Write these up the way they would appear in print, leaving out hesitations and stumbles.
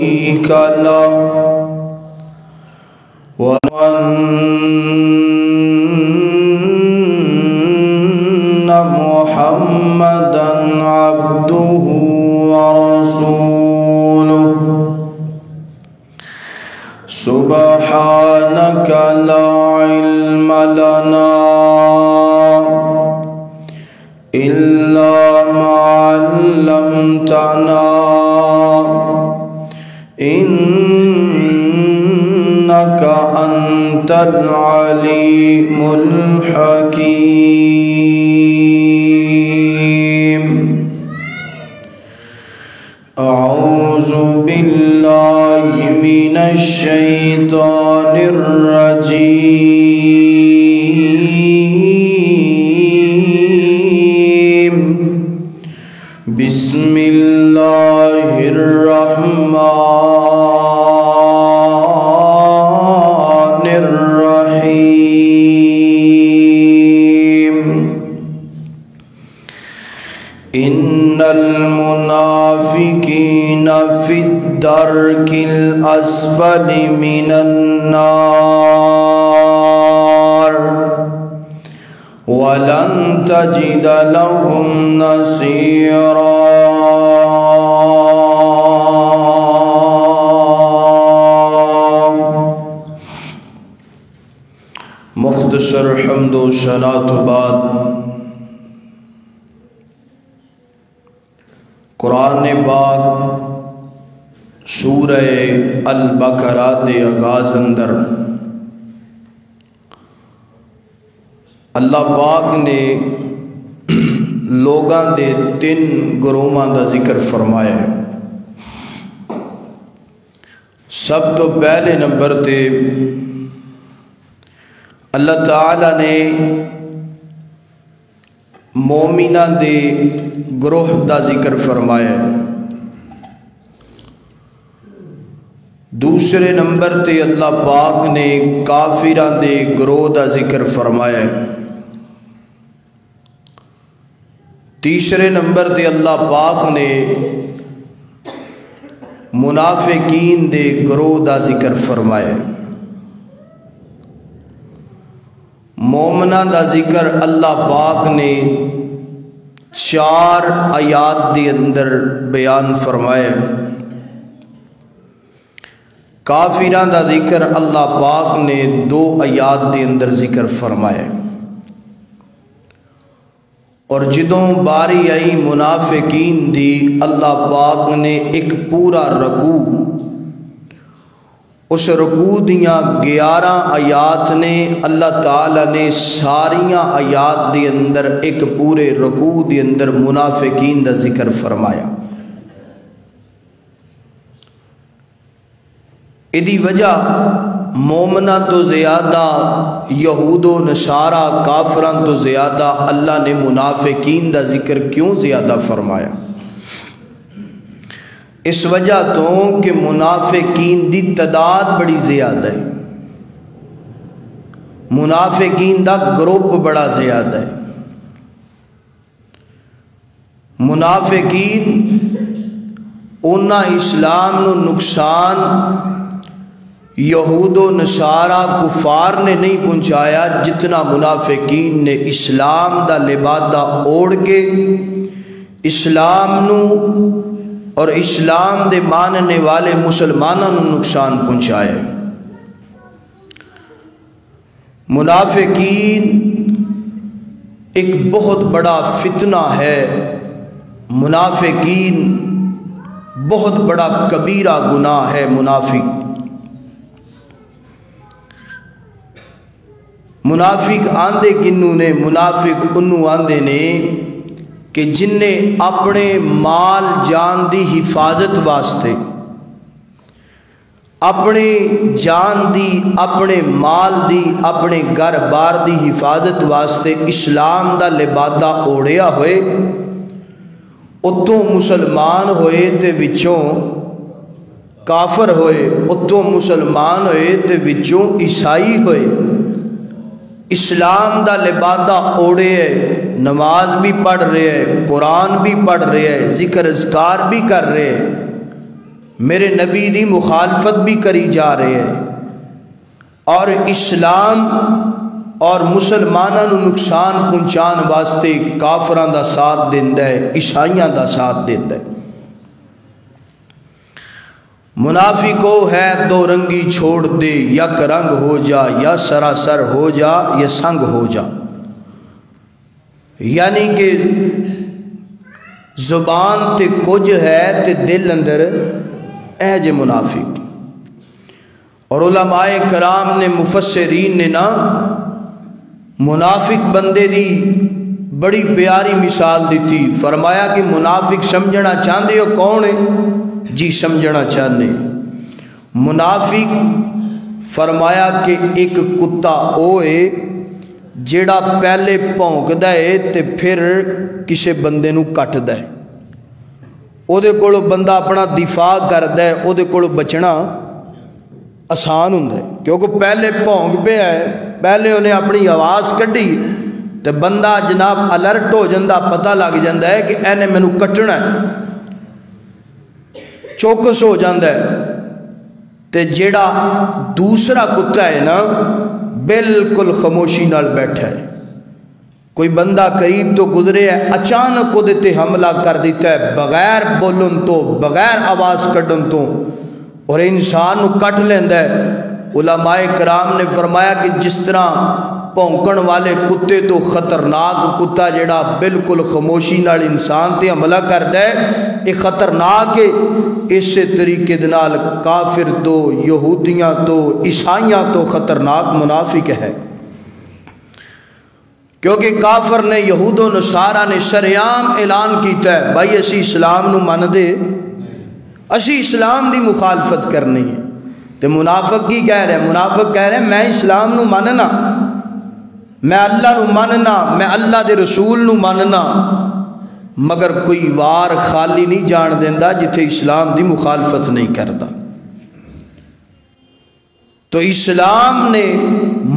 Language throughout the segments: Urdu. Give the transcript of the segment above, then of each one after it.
شريك له وأن محمدا عبده ورسوله سبحانك لا علم لنا إلا ما علمتنا إنك أنت العليم الحكيم. أعوذ بالله من الشيطان الرجيم. بسم الله الرحمن الرحيم. إن المنافقين في الدرك الأسفل من النار ولن تجد لهم نصيرا. مختصر حمد و ثنا تو بعد قرآن پاک سورہ البقرہ دے آغاز اندر اللہ پاک نے لوگاں دے تین گروہاں دا ذکر فرمایا ہے. سب تو پہلے نمبر تے اللہ تعالی نے مومنہ دے گروہ دا ذکر فرمایا ہے. دوسرے نمبر تے اللہ پاک نے کافران دے گروہ دا ذکر فرمایا ہے. تیسرے نمبر تے اللہ پاک نے منافقین دے گروہ دا ذکر فرمایا ہے. مومنہ دا ذکر اللہ پاک نے 4 آیات دے اندر بیان فرمایا ہے. کافران دا ذکر اللہ پاک نے 2 آیات دے اندر ذکر فرمایا ہے. اور جدوں باری آئی منافقین دی اللہ پاک نے ایک پورا رکوع، اس رکوع دیاں 11 آیات نے اللہ تعالیٰ نے ساریاں آیات دے اندر ایک پورے رکوع دے اندر منافقین دا ذکر فرمایا. ادھی وجہ مومنہ تو زیادہ یہود و نصارہ کافران تو زیادہ اللہ نے منافقین دا ذکر کیوں زیادہ فرمایا؟ اس وجہ تو کہ منافقین دی تعداد بڑی زیادہ ہے، منافقین دا گروپ بڑا زیادہ ہے. منافقین انہا اسلام نو نقصان یہود و نصارہ کفار نے نہیں پہنچایا جتنا منافقین نے اسلام دا لبادہ اوڑ کے اسلام نو اور اسلام دے ماننے والے مسلمانوں نو نقصان پہنچایا. منافقین ایک بہت بڑا فتنہ ہے. منافقین بہت بڑا کبیرہ گناہ ہے. منافق آندے کنوں نے؟ منافق انہوں آندے نے کہ جن نے اپنے مال جان دی حفاظت واسطے، اپنے جان دی، اپنے مال دی، اپنے گھر بار دی حفاظت واسطے اسلام دا لبادہ اوڑیا ہوئے، اتوں مسلمان ہوئے تے وچوں کافر ہوئے، اتوں مسلمان ہوئے تے وچوں عیسائی ہوئے. اسلام دا لبادہ اوڑے ہے، نماز بھی پڑھ رہے ہیں، قرآن بھی پڑھ رہے ہیں، ذکر اذکار بھی کر رہے ہیں، میرے نبی دی مخالفت بھی کری جا رہے ہیں اور اسلام اور مسلمانوں نو نقصان پہنچان واسطے کافراں دا ساتھ دیندا ہے، عیسائیاں دا ساتھ دیندا ہے۔ منافق وہ ہے دو رنگی چھوڑ دے، یک رنگ ہو جا یا سراسر ہو جا یا سنگ ہو جا، یعنی کہ زبان تے کچھ ہے تے دل اندر اے جے منافق۔ اور علماء کرام نے مفسرین نے نا منافق بندے دی بڑی پیاری مثال دیتی، فرمایا کہ منافق سمجھنا چاہتے ہو کون ہے؟ جی سمجھنا چاہتے منافق فرمایا کہ ایک کتا ہوئے جیڑا پہلے بھونکدا ہے تے پھر کسے بندے نو کٹدا ہے، او دے کولو بندہ اپنا دفاع کردا ہے، او دے کولو بچنا آسان ہوندا ہے، کیونکہ پہلے بھونک پیا ہے، پہلے انہیں اپنی آواز کڈی تے بندہ جناب الرٹ ہو جاندا، پتہ لگ جاندا ہے کہ اینے مینوں کٹنا ہے، چوکس ہو جاندا ہے۔ تے جیڑا دوسرا کتا ہے نا بالکل خاموشی نال بیٹھا ہے، کوئی بندہ قریب تو گزرے ہے اچانک کو دیتے حملہ کر دیتا ہے بغیر بولن تو، بغیر آواز کڈن تو، اور انسان نو کٹ لیندا ہے۔ علماء کرام نے فرمایا کہ جس طرح بھونکن والے کتے تو خطرناک کتا جڑا بالکل خاموشی نال انسان تے حملہ کردا ہے یہ خطرناک ہے، اسی طریقے نال کافر تو، یہودیاں تو، عیسائیاں تو خطرناک منافق ہے، کیونکہ کافر نے یہود و نصارہ نے شریعام اعلان کیتا ہے بھائی اسی اسلام نو من دے، اسی اسلام دی مخالفت کرنی ہے۔ تے منافق کی کہہ رہے ہیں؟ منافق کہہ رہے ہیں میں اسلام نو مننا، میں اللہ نو مننا، میں اللہ دے رسول نو مننا، مگر کوئی وار خالی نہیں جان دیندا جتھے اسلام دی مخالفت نہیں کردا۔ تو اسلام نے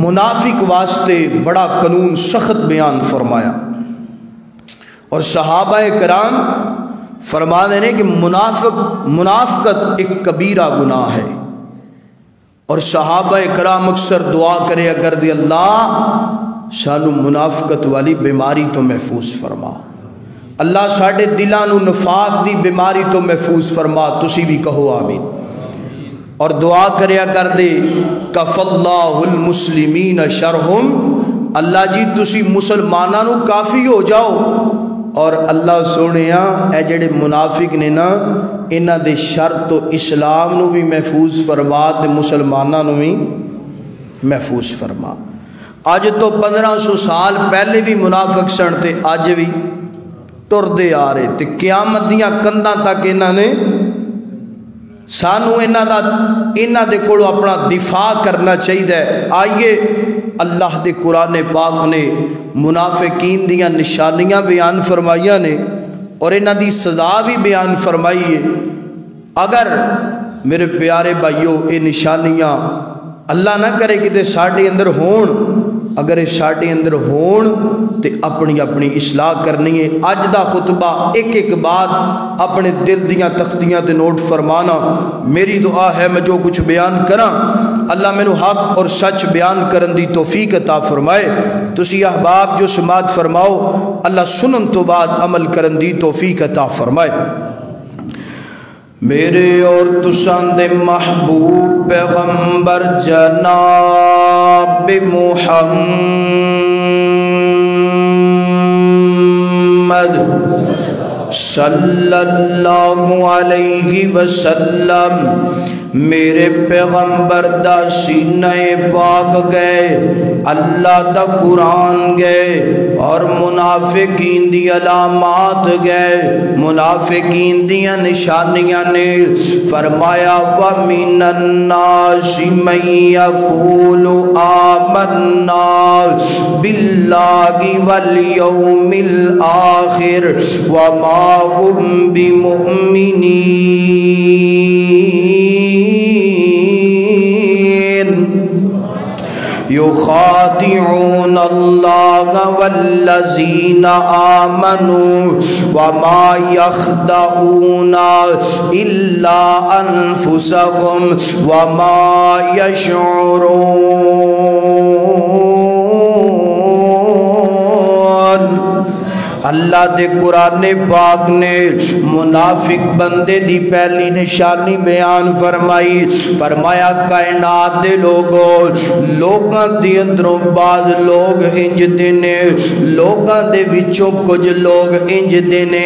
منافق واسطے بڑا قانون سخت بیان فرمایا، اور صحابہ کرام فرما دینے کہ منافقت ایک کبیرہ گناہ ہے، اور صحابہ کرام اکثر دعا کرے اگر دی اللہ سانو منافقت والی بیماری تو محفوظ فرما، اللہ ساڑھے دلان و نفاق دی بیماری تو محفوظ فرما، تسی بھی کہو آمین۔ اور دعا کریا کر دے کف اللہ المسلمین شرہم، اللہ جی تسی مسلمانانو کافی ہو جاؤ، اور اللہ سونیا اے جڑے منافق نے نا انہاں دے شر تو اسلام نو بھی محفوظ فرما تے مسلمانانو بھی محفوظ فرما۔ آج تو 1500 سال پہلے بھی منافق سن تے آج بھی ٹردے آ رہے تے قیامت دیاں کنداں تک انہاں نے سانو انہاں دے کولو اپنا دفاع کرنا چاہیے۔ آئیے اللہ دے قرآن پاک نے منافقین دیاں نشانیاں بیان فرمائیاں نے اور انہاں دی سزا بھی بیان فرمائی ہے۔ اگر میرے پیارے بھائیو یہ نشانیاں اللہ نہ کرے کہ ساڑھے اندر ہون، اگر یہ ساڑھے اندر ہون تے اپنی اپنی اصلاح کرنی ہے۔ اج دا خطبہ ایک ایک بات اپنے دل دیاں تختیاں تے نوٹ فرمانا۔ میری دعا ہے میں جو کچھ بیان کراں اللہ میں نو حق اور سچ بیان کرن دی توفیق عطا فرمائے، تسی احباب جو سماعت فرماؤ اللہ سنن تو بعد عمل کرن دی توفیق عطا فرمائے۔ میرے اور تساں دے محبوب پیغمبر جناب محمد صلی اللہ علیہ وسلم میرے پیغمبر دا سینہ پاک گئے، اللہ دا قرآن گئے، اور منافقین دی علامات گئے، منافقین دیاں نشانیاں نے فرمایا وَمِنَ النَّاسِ مَن يَقُولُ آمَنَّا بِاللَّهِ وَالْيَوْمِ الْآخِرِ وَمَا هُمْ بِمُؤْمِنِينَ۔ یخادعون اللہ والذین آمنوا وما یخدعون الا انفسهم وما یشعرون۔ اللہ دے قرآن پاک نے منافق بندے دی پہلی نشانی بیان فرمائی، فرمایا کائنات دے لوگاں دی اندروں بعض لوگ انج دینے، لوگاں دے وچوں کچھ لوگ انج دینے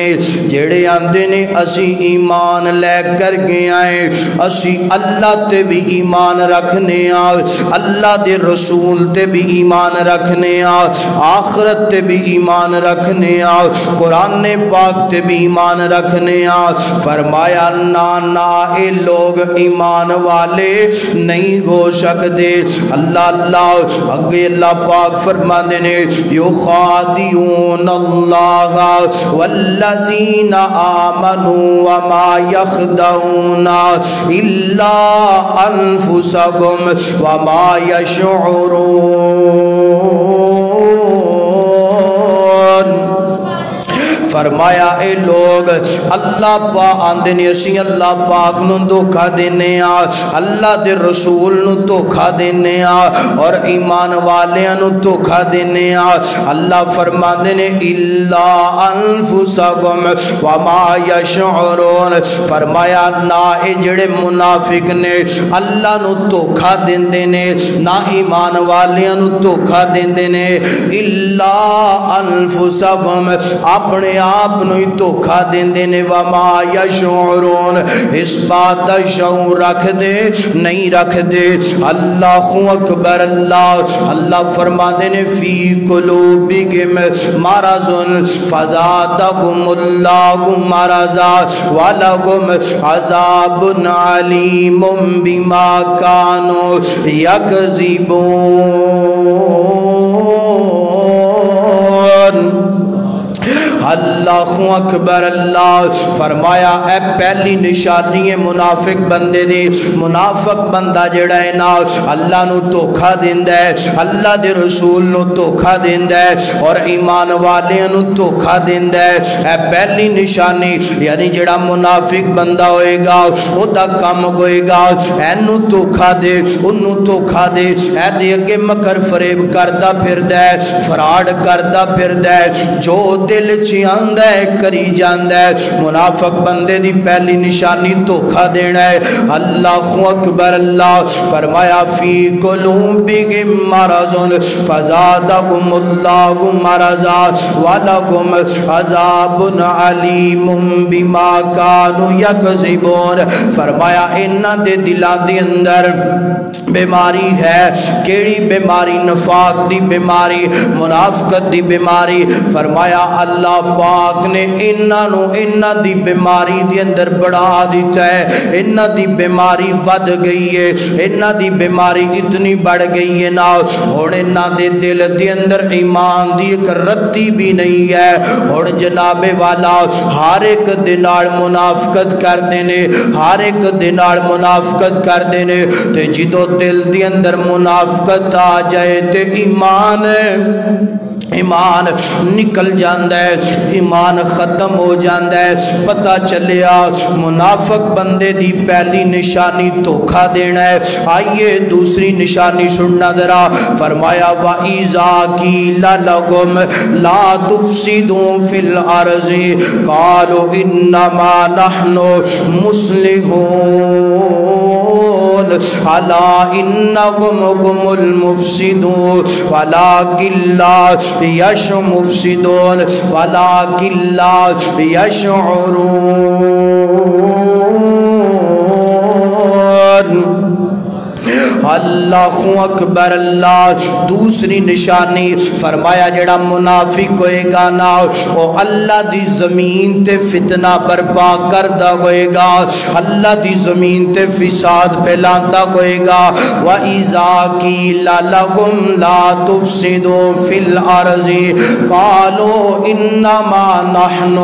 جڑے آندے نے اسی ایمان لے کر گئے آئے، اسی اللہ تے بھی ایمان رکھنے اللہ دے رسول تے بھی ایمان رکھنے آخرت تے بھی ایمان رکھنے قرآن پاک تے بھی ایمان رکھنے فرمایا نا اے لوگ ایمان والے نہیں ہو سکتے۔ اللہ اگے اللہ پاک فرمانے نے یخادعون اللہ والذین آمنوا وما یخدعون الا انفسهم وما یشعرون۔ فرمایا اے لوگ اللہ پاک آندے نے اسی اللہ پاک نو دھوکا دینے اللہ دے رسول نو دھوکا دینے اور ایمان والیاں نو دھوکا دینے اللہ فرماندے نے الا انفسهم وما یشعرون۔ فرمایا نہ اے جڑے منافق نے اللہ نو دھوکا دیندے نے نہ ایمان والیاں نو دھوکا دیندے نے الا انفسهم اپنے آپ نوی دھوکا دیندے نے وما یشعرون اس بات دا شعور رکھ دے نہیں رکھ دے۔ اللہ اکبر اللہ فرماندے نے فی قلوبہم مرض فزادہم اللہ مرضا ولہم عذاب علیم بما کانوا یکذبون۔ اللہ اکبر اللہ فرمایا اے پہلی نشانی ہے منافق بندے دی، منافق بندہ جڑا ہے نا اللہ نو دھوکا دیندا ہے، اللہ دے رسول نو دھوکا دیندا ہے اور ایمان والیاں نو دھوکا دیندا ہے۔ اے پہلی نشانی یعنی جڑا منافق بندہ ہوئے گا او دا کم ہوئے گا اینو دھوکا دے انو دھوکا دے اے دے اگے مکر فریب کردا پھردا ہے، فراڈ کردا پھردا ہے، جو دل آندہ ہے کری جاندہ ہے۔ منافق بندے دی پہلی نشانی دھوکا دینا ہے۔ اللہ اکبر اللہ فرمایا فی قلوبہم مرض فزادہم اللہ مرضا ولہم عذاب علیم بما کانوا یکذبون۔ فرمایا انہاں دے دلاں دے اندر بیماری ہے، کیڑی بیماری؟ نفاق دی بیماری، منافقت دی بیماری۔ فرمایا اللہ پاک نے انہاں دی بیماری دی اندر بڑھا دیتا ہے، انہاں دی بیماری ود گئی ہے، انہاں دی بیماری اتنی بڑھ گئی ہے نا اور انہاں دے دل دی اندر ایمان دی ایک رتی بھی نہیں ہے اور جناب والا ہر ایک دنال منافقت کر دینے، ہر ایک دنال منافقت کر دینے تے جدو دل دی اندر منافقت آ جائے تے ایمان نکل جاندہ ہے، ایمان ختم ہو جاندہ ہے۔ پتہ چلیا منافق بندے دی پہلی نشانی دھوکا دینا ہے۔ آئیے دوسری نشانی سننا ذرا۔ فرمایا وَإِذَا قِيلَ لَهُمْ لَا تُفْسِدُوا فِي الْأَرْضِ قَالُوا إِنَّمَا نَحْنُ مُصْلِحُونَ أَلَا إِنَّهُمْ هُمُ الْمُفْسِدُونَ وَلَكِنْ لَا مفسدون ولكن لا يشعرون۔ اللہ اکبر اللہ دوسری نشانی فرمایا جڑا منافق ہوئے گا نا وہ اللہ دی زمین تے فتنہ برپا کردہ ہوئے گا، اللہ دی زمین تے فساد پھیلاندہ ہوئے گا۔ وَإِذَا قِيلَ لَهُمْ لَا تُفْسِدُوا فِي الْأَرْضِ قَالُوا إِنَّمَا نَحْنُ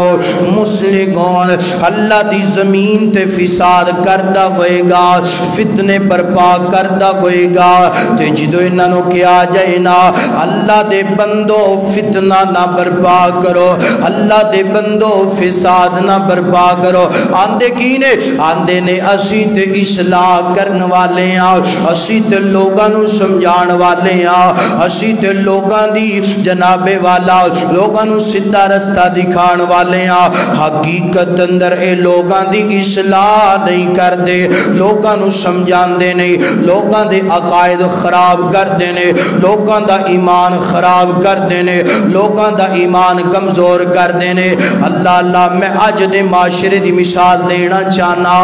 مُصْلِحُونَ۔ اللہ دی زمین تے فساد کردہ ہوئے گا، فتنے برپا کردہ ہوئے گا تے جدو انہاں نو کیا جائے نا اللہ دے بندو فتنہ نہ برپا کرو، اللہ دے بندو فساد نہ برپا کرو، آندے کی نے آندے نے اسی تے اصلاح کرن والے ہاں، اسی تے لوگاں نو سمجھان والے ہاں، اسی تے لوگاں دی جناب والا لوگاں نو سیدھا رستہ دکھان والے ہاں۔ حقیقت اندر اے لوگاں دی اصلاح نہیں کر دے، لوگاں نو سمجھان دے نہیں، لوگاں دے عقائد خراب کر دے نے، لوگاں دا ایمان خراب کر دے نے، لوگاں دا ایمان کمزور کر دے نے۔ اللہ میں آج دے معاشرے دی مثال دینا چاہنا،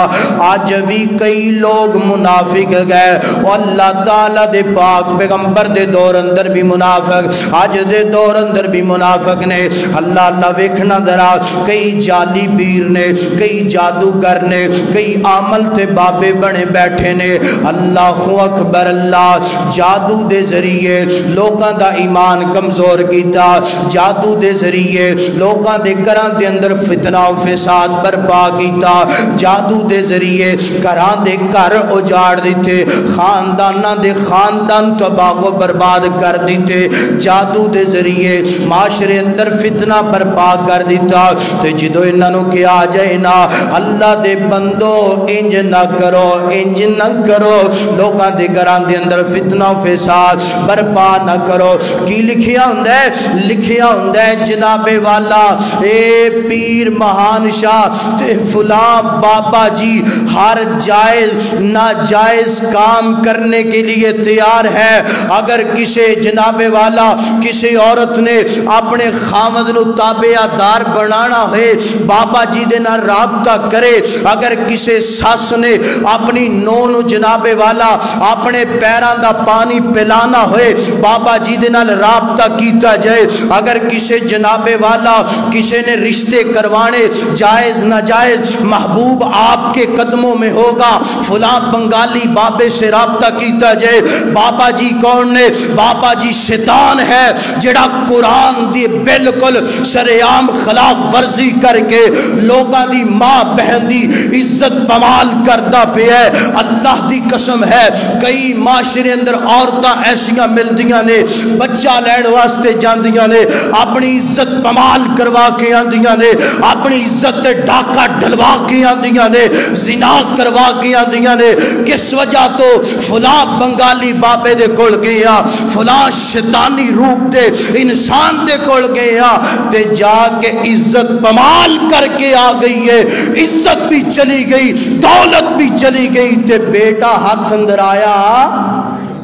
آج بھی کئی لوگ منافق گئے، اللہ تعالیٰ دے پاک پیغمبر دے دور اندر بھی منافق، آج دے دور اندر بھی منافق نے۔ اللہ ویکھنا درا کئی جعلی پیر نے، کئی جادوگر نے، کئی عامل تے بابے بنے بیٹھے نے۔ اللہ اکبر، اللہ جادو دے ذریعے لوگاں دا ایمان کمزور کیتا، جادو دے ذریعے لوگاں دے گھراں دے اندر فتنہ و فساد برپا کیتا، جادو دے ذریعے گھراں دے گھر اجاڑ دیتے، خانداناں دے خاندان تباہ و برباد کر دیتے، جادو دے ذریعے معاشرے اندر فتنہ برپا کر دیتا۔ تے جدو انہاں نو کیا جائے نا اللہ دے بندو انج نہ کرو، انج نہ کرو، لوگاں دے گھراں دے اندر فتنہ و فساد برپا نہ کرو۔ کی لکھیا ہوندا ہے؟ لکھیا ہوندا ہے جناب والا اے پیر مہان شاہ تے فلاں بابا جی ہر جائز ناجائز کام کرنے کے لیے تیار ہے۔ اگر کسی جناب والا کسی عورت نے اپنے خامد نو تابع دار بنانا ہے بابا جی دے نال رابطہ کرے، اگر کسی ساس نے اپنی نو نو جناب والا اپنے پیراں دا پانی پلانا ہوئے بابا جی دے نال رابطہ کیتا جائے، اگر کسی جناب والا کسی نے رشتے کروانے جائز ناجائز محبوب آپ کے قدموں میں ہوگا فلاں بنگالی بابے سے رابطہ کیتا جائے۔ بابا جی کون نے؟ بابا جی شیطان ہے جڑا قرآن دی بالکل شریعام خلاف ورزی کر کے لوگاں دی ماں بہن دی عزت پمال کردہ پہ ہے۔ اللہ دی قسم ہے کئی معاشرے اندر عورتاں ایسیاں ملدیاں نے، بچہ لین واسطے جاندیاں نے، اپنی عزت پمال کروا کے آندیاں نے، اپنی عزت ڈاکہ ڈھلوا کے آندیاں نے، زنا کروا کے آندیاں نے۔ کس وجہ تو فلاں بنگالی بابے دے کول گیا، فلاں شیطانی روپ دے انسان دے کول گیا تے جا کے عزت پمال کر کے آ گئی ہے، عزت بھی چلی گئی، دولت بھی چلی گئی تے بیٹا ہاتھ اندر آیا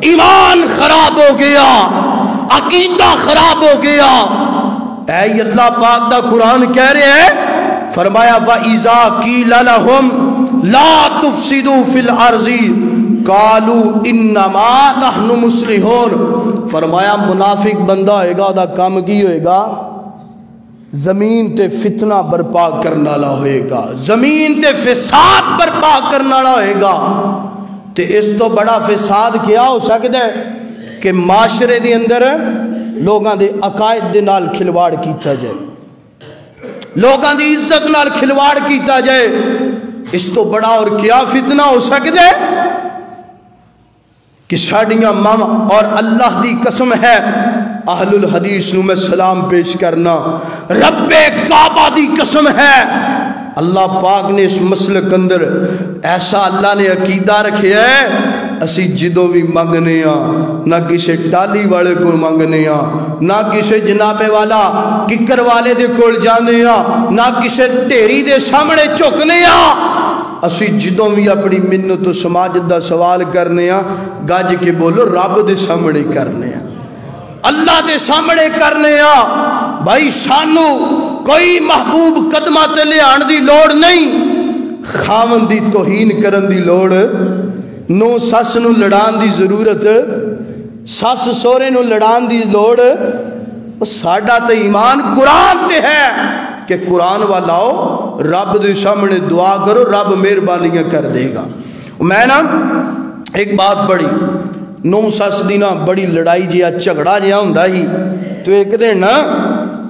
ایمان خراب ہو گیا، عقیدہ خراب ہو گیا۔ اے اللہ پاک دا قرآن کہہ رہے ہیں، فرمایا وَإِذَا قِيلَ لَهُمْ لَا تُفْسِدُوا فِي الْأَرْضِ قَالُوا إِنَّمَا نَحْنُ مُصْلِحُونَ۔ فرمایا منافق بندہ ہوئے گا دا کام کی ہوئے گا؟ زمین تے فتنہ برپا کرنا لا ہوئے گا، زمین تے فساد برپا کرنا لا ہوئے گا۔ تے اس تو بڑا فساد کیا ہو سکتا ہے کہ معاشرے دے اندر لوگاں دے عقائد دے نال کھلواڑ کیتا جائے، لوگاں دی عزت نال کھلواڑ کیتا جائے۔ اس تو بڑا اور کیا فتنہ ہو سکتا ہے کہ ساڑیاں ماما اور اللہ دی قسم ہے اہل الحدیث نو میں سلام پیش کرنا، رب کعبہ دی قسم ہے اللہ پاک نے اس مسلک اندر ایسا اللہ نے عقیدہ رکھے ہے، اسی جدوں بھی منگنے ہاں نہ کسی ٹالی والے کو منگنے ہاں، نہ کسی جناب والا ککر والے دے کول جانے ہاں، نہ کسی ٹیری دے سامنے چکنے ہاں، اسی جدوں بھی اپنی منت و سماجت دا سوال کرنے ہاں گج کے بولو رب دے سامنے کرنے ہاں، اللہ دے سامنے کرنے ہاں۔ بھائی سانو کوئی محبوب قدمہ تے لے آن دی لوڑ نہیں، خاون دی توہین کرن دی لوڑ، نو سس نو لڑان دی ضرورت، سس سورے نو لڑان دی لوڑ، ساڈا تے ایمان قرآن تے ہے کہ قرآن والاؤ رب دے سامنے دعا کرو، رب مہربانیاں کر دے گا۔ میں نا ایک بات پڑھی، نو سس دی نا بڑی لڑائی جہا جھگڑا جہا ہوندا ہی، تو ایک دن نا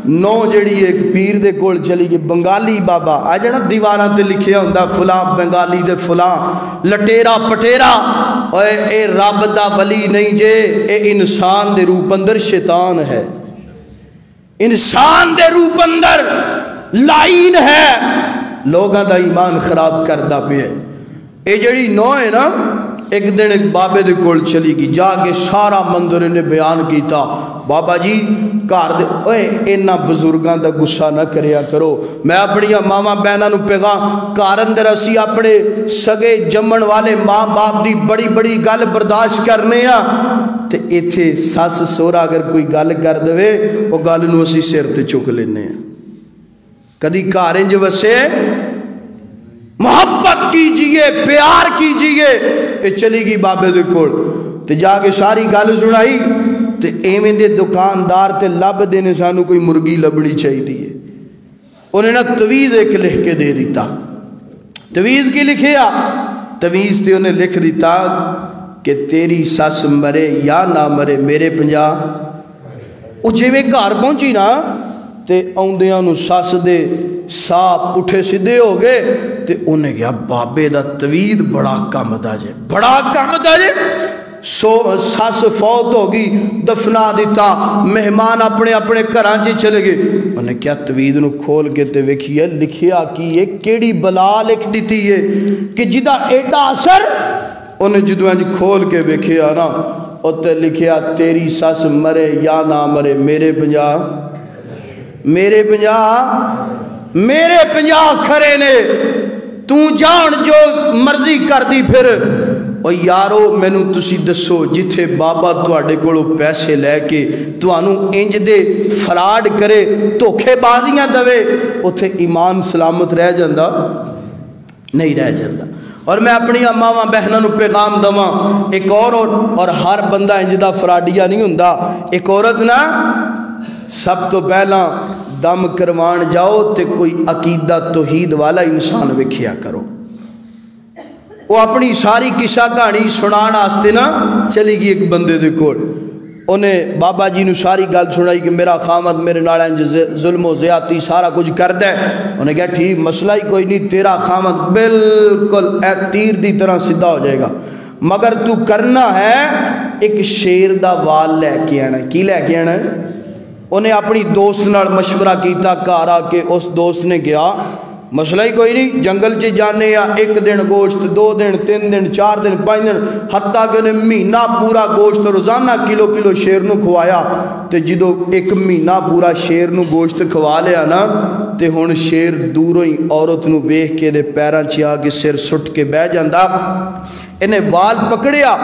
نو جڑی ایک پیر دے کول چلی گئی، بنگالی بابا آج نا دیواراں تے لکھیا ہوندا فلاں بنگالی دے فلاں لٹیرا پٹیرا، اوے اے رب دا ولی نہیں جے، اے انسان دے روپ اندر شیطان ہے، انسان دے روپ اندر لائن ہے، لوگاں دا ایمان خراب کردا پیا۔ اے جڑی نو ہے نا، ایک دن ایک بابے دے کول چلی گئی، جا کے سارا منظر انہیں بیان کیتا، بابا جی گھر دے اوے انہاں بزرگاں دا غصہ نہ کریا کرو، میں اپنی ماواں بہناں نوں پیغام گھر اندر اسی اپنے سگے جمن والے ماں باپ دی بڑی بڑی گل برداشت کرنے ہاں، تے ایتھے سس سورا اگر کوئی گل کر دے وہ گل نوں اسی سر تے چک لینے ہیں۔ کدی گھر انج وسے، محبت کیجئے، پیار کیجئے۔ اے چلی گئی بابے دے کول تے جا کے ساری گل سنائی، تے ایویں دے دکاندار تے لب دینے سانو کوئی مرغی لبنی چاہیے، انہیں نا تویز ایک لکھ کے دے دیتا۔ تویز کی لکھیا؟ تویز تے انہیں لکھ دیتا کہ تیری سس مرے یا نہ مرے میرے 50۔ وہ جویں گھر پہنچی نا تے آؤندیاں نو سس دے ساپ اٹھے سدھے ہو گئے، تے انہیں کہا بابے دا توید بڑا کم دا جے، بڑا کم دا جے۔ سس فوت ہو گئی، دفنا دیتا، مہمان اپنے اپنے گھراں چ چلے گئے۔ انہیں کیا توید نو کھول کے تے ویکھیا لکھیا کی ہے، کیڑی بلا لکھ دیتی ہے کہ جدا ایڈا اثر۔ انہیں جدو انج کھول کے ویکھیا نا، اوتے لکھیا تیری سس مرے یا نہ مرے میرے 50، میرے 50، میرے 50 کھرے نے، تو جان جو مرضی کر دی پھر۔ او یارو مینوں تسی دسو جتھے بابا تواڈے کولوں پیسے لے کے تانوں انج دے فراڈ کرے، دھوکھے بازیاں دوے، اوتھے ایمان سلامت رہ جاندا؟ نہیں رہ جاندا۔ اور میں اپنی ماواں بہنوں نوں پیغام دواں، ایک اور ہر بندہ انج دا فراڈیا نہیں ہوندا۔ ایک عورت نا سب تو پہلا دم کروان جاؤ تے کوئی عقیدہ توحید والا انسان ویکھیا کرو۔ وہ اپنی ساری قصہ کہانی سنان واسطے نا چلی گئی ایک بندے دے کول، انہیں بابا جی نو ساری گل سنائی کہ میرا خامد میرے نال انج ظلم و زیادتی سارا کچھ کردا ہے۔ انہیں کہا ٹھیک مسئلہ ہی کوئی نہیں، تیرا خامد بالکل تیر دی طرح سیدھا ہو جائے گا، مگر تو کرنا ہے ایک شیر دا وال لے کے آنا۔ کی لے کے آنا ہے؟ انہیں اپنی دوست نال مشورہ کیتا، گھر آ کے اس دوست نے گیا، مسئلہ ہی کوئی نہیں، جنگل چ جانے یا ایک دن گوشت، 2 دن 3 دن 4 دن 5 دن، حتیٰ کہ انہیں مہینہ پورا گوشت روزانہ کلو کلو شیر نو کھوایا۔ تے جدو ایک مہینہ پورا شیر نو گوشت کھوا لیا نا، تے ہن شیر دوروں ہی عورت نو ویکھ کے دے پیراں چ آ کے سر سٹ کے بہ جاندا۔ انہیں وال پکڑیا،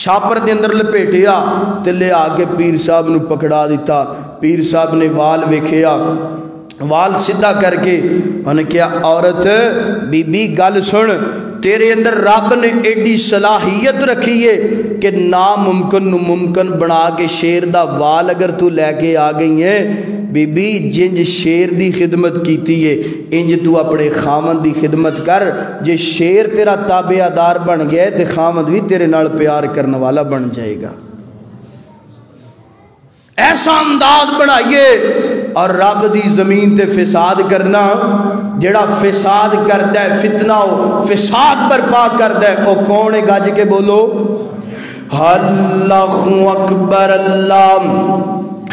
شاپر دے اندر لپیٹیا تے لے آ کے پیر صاحب نو پکڑا دیتا۔ پیر صاحب نے وال ویکھیا، وال سیدھا کر کے انہیں کیا عورت بی بی گل سن، تیرے اندر رب نے ایڈی صلاحیت رکھی ہے کہ ناممکن نو ممکن بنا کے شیر دا وال اگر تو لے کے آ گئی ہے، بی بی جنج شیر دی خدمت کیتی ہے انج تو اپنے خامد دی خدمت کر۔ جے شیر تیرا تابع دار بن گیا تے خامد بھی تیرے نال پیار کرنے والا بن جائے گا۔ ایسا انداز بنائیے۔ اور رب دی زمین تے فساد کرنا، جڑا فساد کردا ہے، فتنہ ہو فساد برپا کردا ہے، او کون ہے؟ گج کے بولو اللہ اکبر۔ اللہ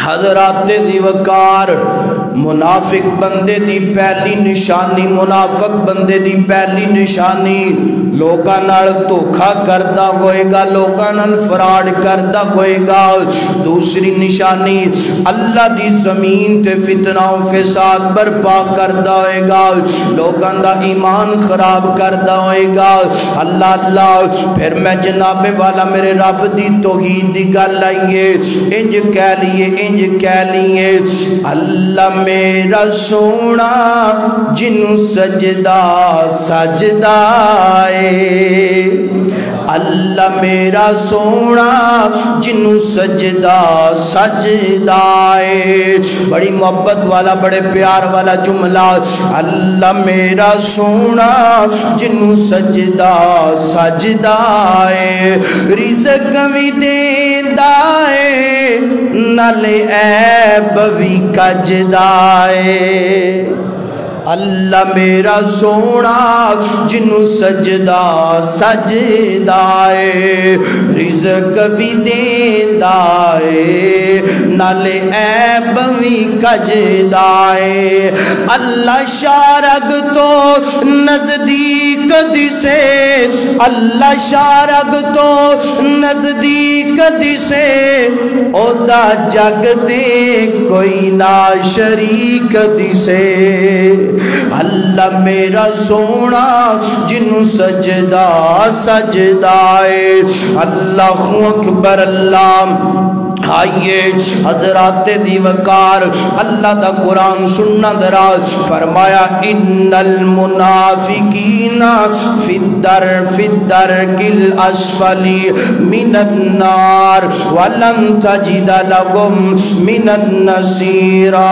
حضرات دی وقار، منافق بندے دی پہلی نشانی، منافق بندے دی پہلی نشانی لوکاں نال دھوکھا کردا ہوئے گا، لوکاں نال فراڈ کردا ہوئے گا۔ دوسری نشانی اللہ دی زمین تے فتنہ و فساد برپا کردا ہوئے گا، لوکاں دا ایمان خراب کردا ہوئے گا۔ اللہ اللہ، پھر میں جناب والا میرے رب دی توحید دی گل آئیے، انج کہہ لیے انج کہہ لیے، اللہ میرا سونا جنوں سجدہ سجدہ ہے، اللہ میرا سونا جنوں سجدہ سجدہ ہے۔ بڑی محبت والا بڑے پیار والا جملہ، اللہ میرا سونا جنوں سجدہ سجدہ ہے، رزق بھی دیندا ہے نالے عیب بھی کجدا ہے۔ اللہ میرا سونا جنوں سجدہ سجدا ہے رزق بھی دیندا ہے نالے عیب بھی کجدا ہے اللہ شارگ تو نزدیک دسے اللہ شارگ تو نزدیک دسے او دا جگ تے کوئی نا شریک دسے اللہ میرا سونا جنوں سجدہ سجدہ ہے اللہ اکبر اللہ آئیے حضرات دی وقار اللہ دا قرآن سننا دراز فرمایا ان المنافقین فی الدرک الاسفلی من النار ولن تجد لهم من النصیرا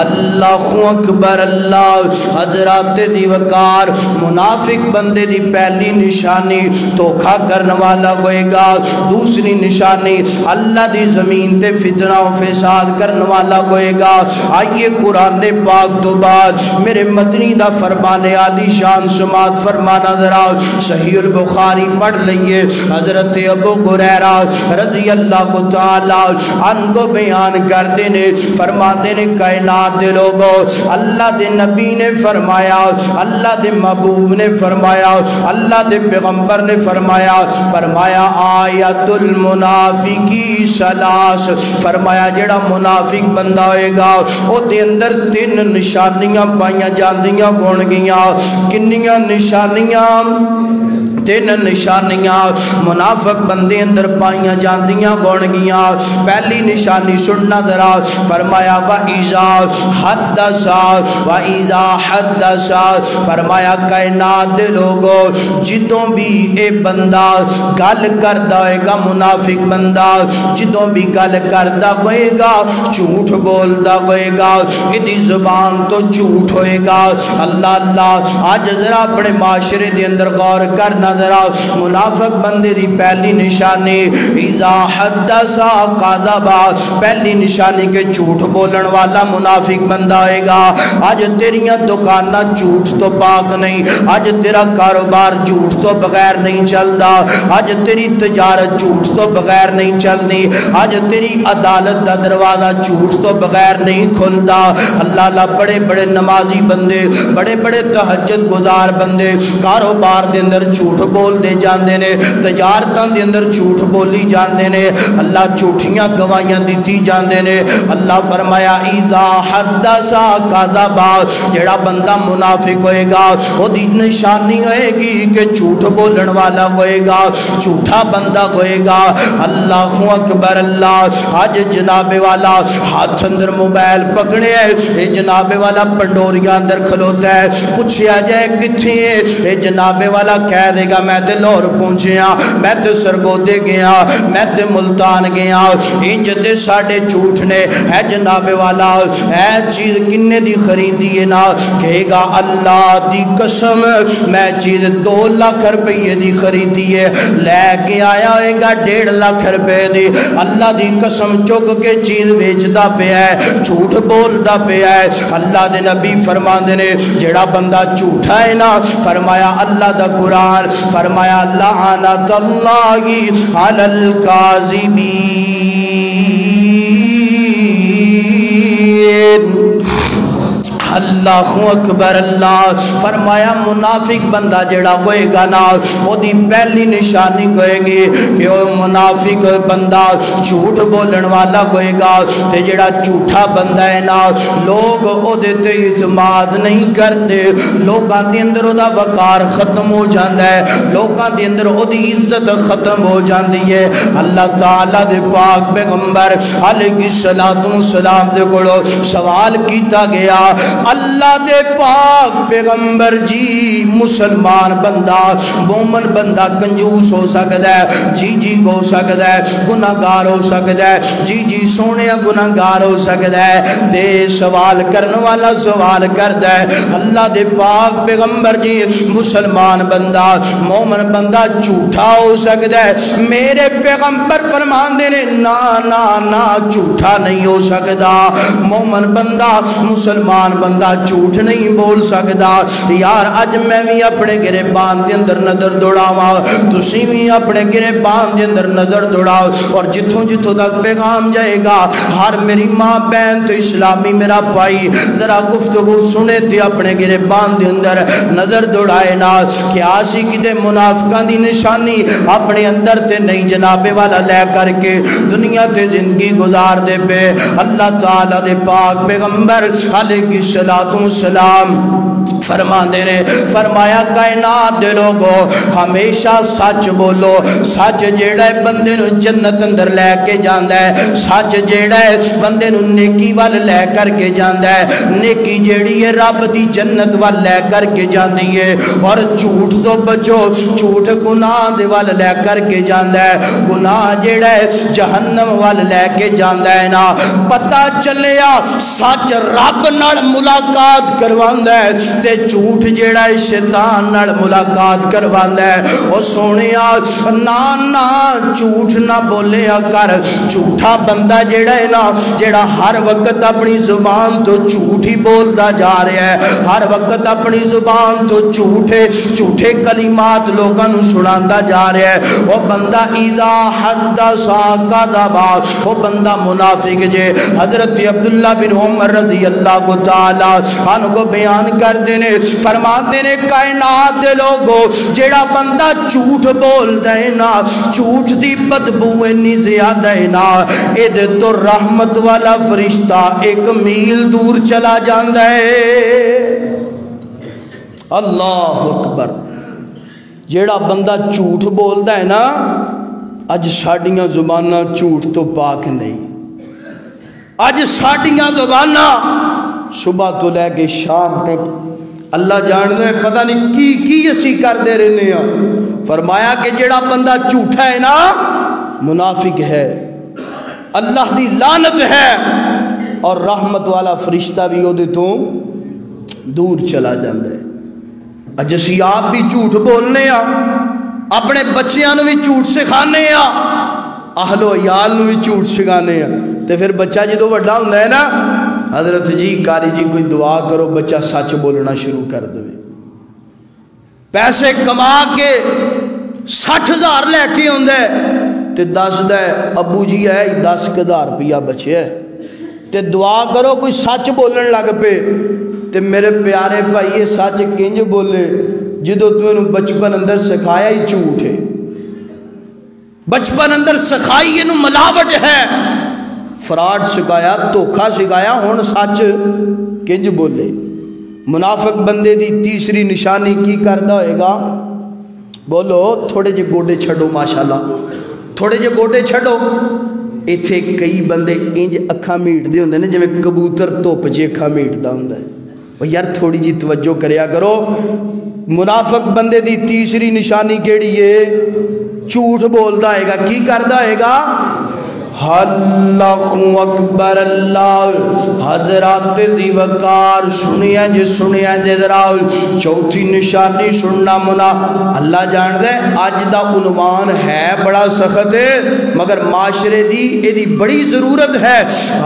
اللہ اکبر اللہ حضرات دی وقار منافق بندے دی پہلی نشانی دھوکا کرنے والا ہوئے گا دوسری نشانی اللہ دی زمین تے فتنہ و فساد کرنے والا ہوئے گا آئیے قرآن پاک تو بعد میرے مدنی دا فرمانے عالی شان سماعت فرمانا ذرا صحیح البخاری پڑھ لئیے حضرت ابو ہریرہ رضی اللہ تعالی عنہ کو بیان کر دینے فرما دینے کائنات دے لوگو اللہ دے نبی نے فرمایا اللہ دے محبوب نے فرمایا اللہ دے پیغمبر نے فرمایا آیت المنافقی سلاس فرمایا جڑا منافق بندہ ہوئے گا او دے اندر 3 نشانیاں پائیاں جاندیاں گون گیاں کنیاں نشانیاں 3 نشانیاں منافق بندے اندر پائیاں جاندیاں گون گیاں پہلی نشانی سننا درا فرمایا وَإِذَا حَدَّثَ فرمایا کائنات دے لوگو جدوں بھی اے بندہ گل کردہ ہوئے گا منافق بندہ جدوں بھی گل کردہ ہوئے گا جھوٹ بولدہ ہوئے گا ادھی زبان تو جھوٹ ہوئے گا اللہ اللہ آج ذرا اپنے معاشرے دے اندر غور کرنا ذرا منافق بندے دی پہلی نشانی اذا حدث کذب پہلی نشانی کے جھوٹ بولن والا منافق بندہ آئے گا آج تیریاں دکانہ جھوٹ تو پاک نہیں آج تیرا کاروبار جھوٹ تو بغیر نہیں چلدا آج تیری تجارت جھوٹ تو بغیر نہیں چلنی آج تیری عدالت دا دروازہ جھوٹ تو بغیر نہیں کھلدا اللہ اللہ بڑے بڑے نمازی بندے بڑے بڑے تہجد گزار بندے کاروبار دے اندر جھوٹ بول دے جاندے نے تجارتاں دے اندر جھوٹ بولی جاندے نے اللہ جھوٹیاں گواہیاں دیتی جاندے نے اللہ فرمایا اذا حدث کذب جڑا بندہ منافق ہوئے گا وہ دی نشانی ہوئے گی کہ جھوٹ بولن والا ہوئے گا جھوٹا بندہ ہوئے گا اللہ اکبر اللہ آج جناب والا ہاتھ اندر موبائل پکڑے ہے جناب والا پنڈوریا اندر کھلوتا ہے پوچھیا جائے کتھے ہے جناب والا کہہ دے گا میں تے لاہور پہنچیا میں تے سرگودے گیا میں تے ملتان گیا انج تے ساڈے جھوٹ نے ہے جناب والا ہے چیز کنے دی خریدی ہے نا کہے گا اللہ دی قسم میں چیز 2 لاکھ روپے دی خریدی ہے لے کے آیا ہوئے گا 1.5 لاکھ روپے دی اللہ دی قسم چک کے چیز بیچدا پیا ہے جھوٹ بولدا پیا ہے اللہ دے نبی فرماندے نے جڑا بندہ جھوٹا ہے نا فرمایا اللہ دا قرآن فرمایا لعنت اللہ علی الکاذبین اللہ اکبر اللہ فرمایا منافق بندہ جڑا ہوئے گا نا وہ دی پہلی نشانی ہوئے گی کہ وہ منافق بندہ جھوٹ بولن والا ہوئے گا تے جڑا جھوٹا بندہ ہے نا لوگ او دیتے اعتماد نہیں کرتے لوگاں دے اندر او دا وقار ختم ہو جاندہ ہے لوگاں دے اندر او دی عزت ختم ہو جاندی ہے اللہ تعالیٰ دے پاک پیغمبر علیہ السلام دے کولو سوال کیتا گیا اللہ دے پاک پیغمبر جی مسلمان بندہ مومن بندہ کنجوس ہو سکتا ہے، جی ہو سکتا ہے، گناہگار ہو سکتا ہے، جی سونے گناہگار ہو سکتا ہے، تے سوال کرنے والا سوال کرتا ہے اللہ دے پاک پیغمبر جی مسلمان بندہ مومن بندہ جھوٹا ہو سکتا ہے؟ میرے پیغمبر فرماندے نے نا نا نا جھوٹا نہیں ہو سکتا، مومن بندہ مسلمان بندہ جھوٹ نہیں بول سکتا۔ یار اج میں بھی اپنے گریبان دے اندر نظر دوڑاواں، تسی بھی اپنے گریبان دے اندر نظر دوڑاؤ، اور جتھوں جتھوں تک پیغام جائے گا ہر میری ماں بہن تو اسلامی میرا بھائی ذرا گفتگو سنے تے اپنے گریبان دے اندر نظر دوڑائے نا، کیا سی کدے منافقاں دی نشانی اپنے اندر تے نہیں جناب والا لے کر کے دنیا تے زندگی گزار دے پہ۔ اللہ تعالیٰ دے پاک پیغمبر علیہ السلام فرما دے نے فرمایا کائنات دے لوگو ہمیشہ سچ بولو، سچ جیڑا ہے بندے نو جنت اندر لے کے جاندا ہے، سچ جیڑا ہے بندے نو نیکی وال لے کر کے جاندا ہے، نیکی جیڑی ہے رب دی جنت وال لے کر کے جاندی ہے، اور جھوٹ تو بچو، جھوٹ گناہ دے وال لے کر کے جاندا ہے، گناہ جیڑا ہے جہنم وال لے کے جاندا ہے نا۔ پتہ چلیا سچ رب نال ملاقات کرواندا ہے تے جھوٹ جیڑا ہے شیطان نال ملاقات کرواندا ہے۔ او سونیا نا نا جھوٹ نہ بولیا کر، جھوٹا بندہ جیڑا ہے نا جیڑا ہر وقت اپنی زبان تو جھوٹ ہی بولدا جا رہا ہے، ہر وقت اپنی زبان تو جھوٹے کلمات لوگاں نو سناندا جا رہا ہے، وہ بندہ اذا حدث کذب، وہ بندہ منافق جے۔ حضرت عبداللہ بن عمر رضی اللہ تعالی عنہ کو بیان کر دینے فرماتے نے کائنات دے لوگو جیڑا بندہ جھوٹ بول دے نا، جھوٹ دی بدبو اتنی زیادہ ہے نا، ایدے تو رحمت والا فرشتہ ایک میل دور چلا جاندا ہے۔ اللہ اکبر۔ جیڑا بندہ جھوٹ بولدا ہے نا، اج ساڈیاں زباناں جھوٹ تو پاک نہیں، اج ساڈیاں زباناں صبح تو لے کے شام تک اللہ جانتا ہے پتہ نہیں کی اسی کر دے رہنے ہیں۔ فرمایا کہ جیڑا بندہ جھوٹا ہے نا منافق ہے، اللہ دی لعنت ہے، اور رحمت والا فرشتہ بھی وہ دے تو دور چلا جاندہ ہے۔ اج اسی آپ بھی جھوٹ بولنے ہیں، اپنے بچیاں نو بھی جھوٹ سکھانے ہیں، اہل و عیال نو بھی جھوٹ سکھانے ہیں، تے پھر بچہ جدو وڈا ہوندا ہے نا حضرت جی کاری جی کوئی دعا کرو بچہ سچ بولنا شروع کر دے، پیسے کما کے 60,000 لے کے آندا ہے تے دس دے ابو جی ہے 10,000 روپیہ بچے ہے، تے دعا کرو کوئی سچ بولن لگ پے، تے میرے پیارے بھائی یہ سچ کنج بولے جدو تمہیں بچپن اندر سکھایا ہی جھوٹ ہے، بچپن اندر سکھائی یہ ملاوٹ ہے، فراڈ سکھایا، دھوکھا سکھایا، ہن سچ کنج بولے۔ منافق بندے دی تیسری نشانی کی کردا ہوئے گا؟ بولو تھوڑے جے گوڑے چھڑو، ماشاءاللہ تھوڑے جے گوڑے چھڑو۔ ایتھے کئی بندے انج اکھاں میٹ دے ہوندے نے جویں کبوتر دھوپ چ اکھاں میٹدا ہوندا ہے، او یار تھوڑی جی توجہ کریا کرو۔ منافق بندے دی تیسری نشانی کیڑی ہے؟ جھوٹ بولدا ہے گا، کی کردا ہے گا؟ اللہ اکبر، اللہ حضرات دی وقار سنیا جے ذرا چوتھی نشانی سننا منا۔ اللہ جان دے آج دا عنوان ہے بڑا سخت ہے مگر معاشرے دی اے دی بڑی ضرورت ہے۔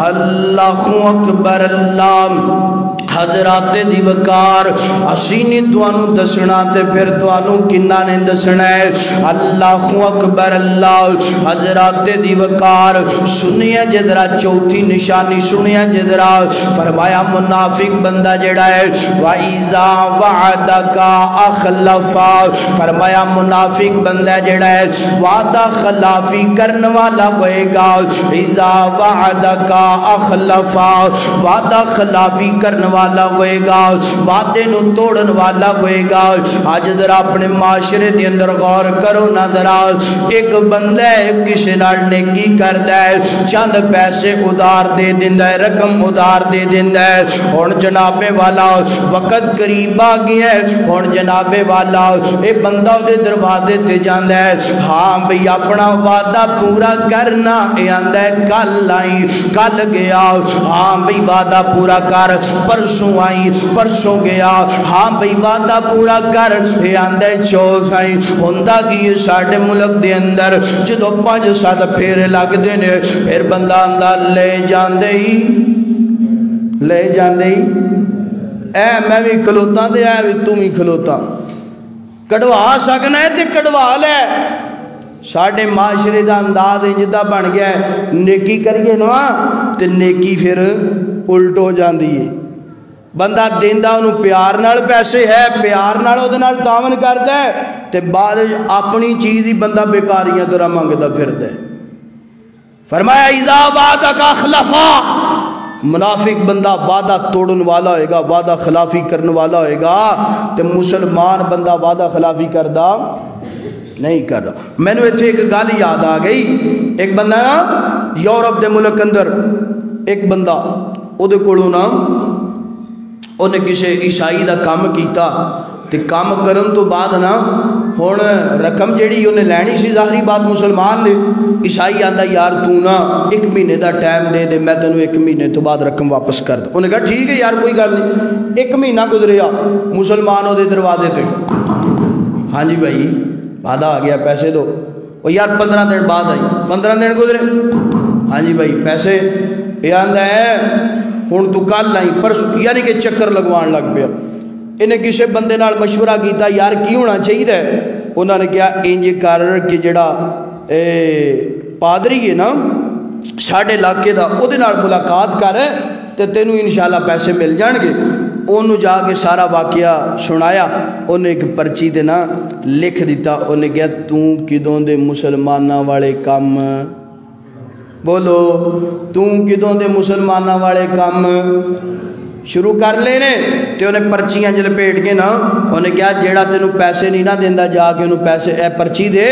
اللہ اکبر، اللہ حضرات دی وقار اسی نے توانو دسنا تے پھر توانو کنہ نے دسنا ہے۔ اللہ اکبر، اللہ حضرات دی وقار سنیا جدرا چوتھی نشانی سنیا جدرا فرمایا منافق بندہ جڑا ہے وَإِذَا وَعَدَكَ أَخْلَفَ، فرمایا منافق بندہ جڑا ہے وعدہ خلافی کرنے والا ہوئے گا۔ إِذَا وَعَدَكَ أَخْلَفَ، وعدہ خلافی کرنے والا والا ہوئے گا، وعدے نو توڑن والا ہوئے گا۔ آج ذرا اپنے معاشرے دے اندر غور کرو نا ذرا، ایک بندہ ہے کسی نال نیکی کردا ہے، چند پیسے ادھار دے دیندا ہے، رقم ادھار دے دیندا ہے، ہن جناب والا وقت قریب آ گیا ہے، ہن جناب والا اے بندہ دے دروازے تے جاندا ہے، ہاں بھئی اپنا وعدہ پورا کرنا، اے آندا ہے کل آئی، کل گیا، ہاں بھئی وعدہ پورا کر، پرسوں آئی، پرسوں گیا، ہاں بھئی وعدہ پورا کر، اے آندا ہے چوتھ آئی۔ ہوندا کی ساڈے ملک دے اندر جدو 5-7 پھیرے لگ دے نے، پھر بندہ آندا لے جاندے ہی، لے جاندے ہی، اے میں بھی کھلوتا تے اے بھی تم ہی کھلوتا، کڑوا سکنا ہے تے کڑوا لے۔ ساڑھے معاشرے دا انداز انجدہ بن گیا ہے، نیکی کریے نا تے نیکی پھر الٹ ہو جاندی ہے۔ بندہ دیندہ انہوں پیار نال پیسے ہے، پیار نال او دے نال تعاون کردا ہے، تے بعد اپنی چیز ہی بندہ بیکاریاں طرح مانگدا پھردا ہے۔ فرمایا اذا وعدک اخلفا، منافق بندہ وعدہ توڑن والا ہوئے گا، وعدہ خلافی کرنے والا ہوئے گا، تے مسلمان بندہ وعدہ خلافی کردہ نہیں کر رہا۔ میں نے ایک گل یاد آ گئی، ایک بندہ نا یورپ دے ملک اندر، ایک بندہ او دے کولوں نا انہیں کسی عیسائی دا کام کیتا، تے کام کرن تو بعد نا ہن رقم جیڑی انہیں لینی سی، ظاہری بات مسلمان نے، عیسائی آندا یار تو نا 1 مہینے دا ٹائم دے دے، میں تینوں 1 مہینے تو بعد رقم واپس کر دوں۔ انہیں کہا ٹھیک ہے یار کوئی گل نہیں۔ 1 مہینہ گزریا، مسلمان دے دروازے تے، ہاں جی بھائی وعدہ آ گیا پیسے دو، وہ یار 15 دن بعد آئی، 15 دن گزرے، ہاں جی بھائی پیسے، یہ آندا ہے ہن تو کل آئی پرسوں، یعنی کہ چکر لگوان لگ پیا۔ انہیں کسی بندے نال مشورہ کیتا یار کی ہونا چاہیے ہے، انہوں نے کہا انج کر کہ جڑا پادری ہے نا ساڈے علاقے دا او دے نال ملاقات کر تے تینوں انشاءاللہ پیسے مل جان گے۔ انہوں جا کے سارا واقعہ سنایا، انہیں ایک پرچی دے نا لکھ دیتا، انہیں کہا تو کدوں دے مسلمانہ والے کام، بولو تو کدوں دے مسلمانہ والے کام شروع کر لینے، تے انہیں پرچیاں جلے پیٹ کے نا، انہیں کہا جیڑا تینوں پیسے نہیں نہ دیندہ جا کے انہوں پیسے اے پرچی دے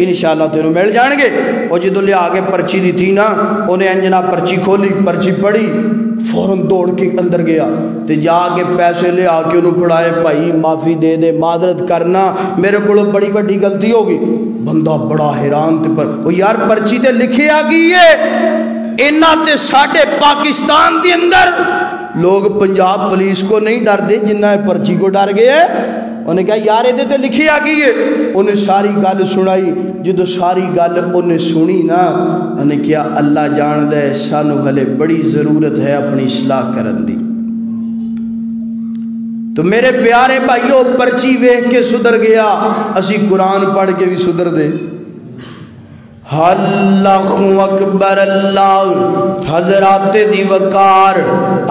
انشاءاللہ تینوں مل جان گے۔ وہ جدو لے آگے پرچی دی تھی نا، انہیں انجنا پرچی کھولی، پرچی پڑھی، فوراں دوڑ کے اندر گیا تے جا کے پیسے لے آ کے انہوں پڑھائے، بھائی معافی دے دے، معذرت کرنا، میرے کو بڑی بڑی غلطی ہوگی۔ بندہ بڑا حیران تے پر وہ یار پرچی تے لکھے آ گئی ہے، اینا تے ساڑھے پاکستان دی اندر لوگ پنجاب پولیس کو نہیں ڈر دے جنہ پرچی کو ڈر گئے ہیں۔ انہیں کہا یار یہ تے لکھی آ گئی ہے، انہیں ساری گل سنائی، جدو ساری گل انہیں سنی نا، انہیں کہا اللہ جان دے سانو ہلے بڑی ضرورت ہے اپنی اصلاح کرن دی۔ تو میرے پیارے بھائیو پرچی ویکھ کے سدھر گیا، اسی قرآن پڑھ کے بھی سدھر دے۔ اللہ اکبر، اللہ حضرات دی وقار،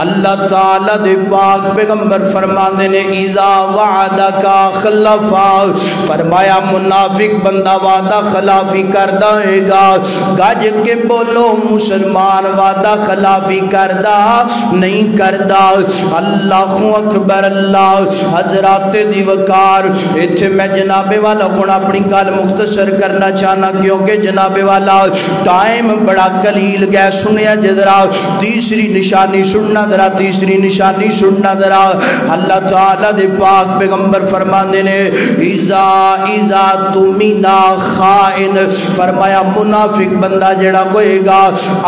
اللہ تعالیٰ دے پاک پیغمبر فرمانے نے اذا وعدک خلفا، فرمایا منافق بندہ وعدہ خلافی کردہ ہے گا۔ گج کے بولو مسلمان وعدہ خلافی کردہ نہیں کردہ۔ اللہ اکبر، اللہ حضرات دی وقار۔ ایتھے میں جناب والا گونا اپنی گال مختصر کرنا چاہنا، کیونکہ جناب والا ٹائم بڑا قلیل گئے۔ سنیا جدرا تیسری نشانی سننا درا، تیسری نشانی سننا درا۔ اللہ تعالیٰ دے پاک پیغمبر فرمانے نے اذا تُمِنَا خائن، فرمایا منافق بندہ جڑا کوئے گا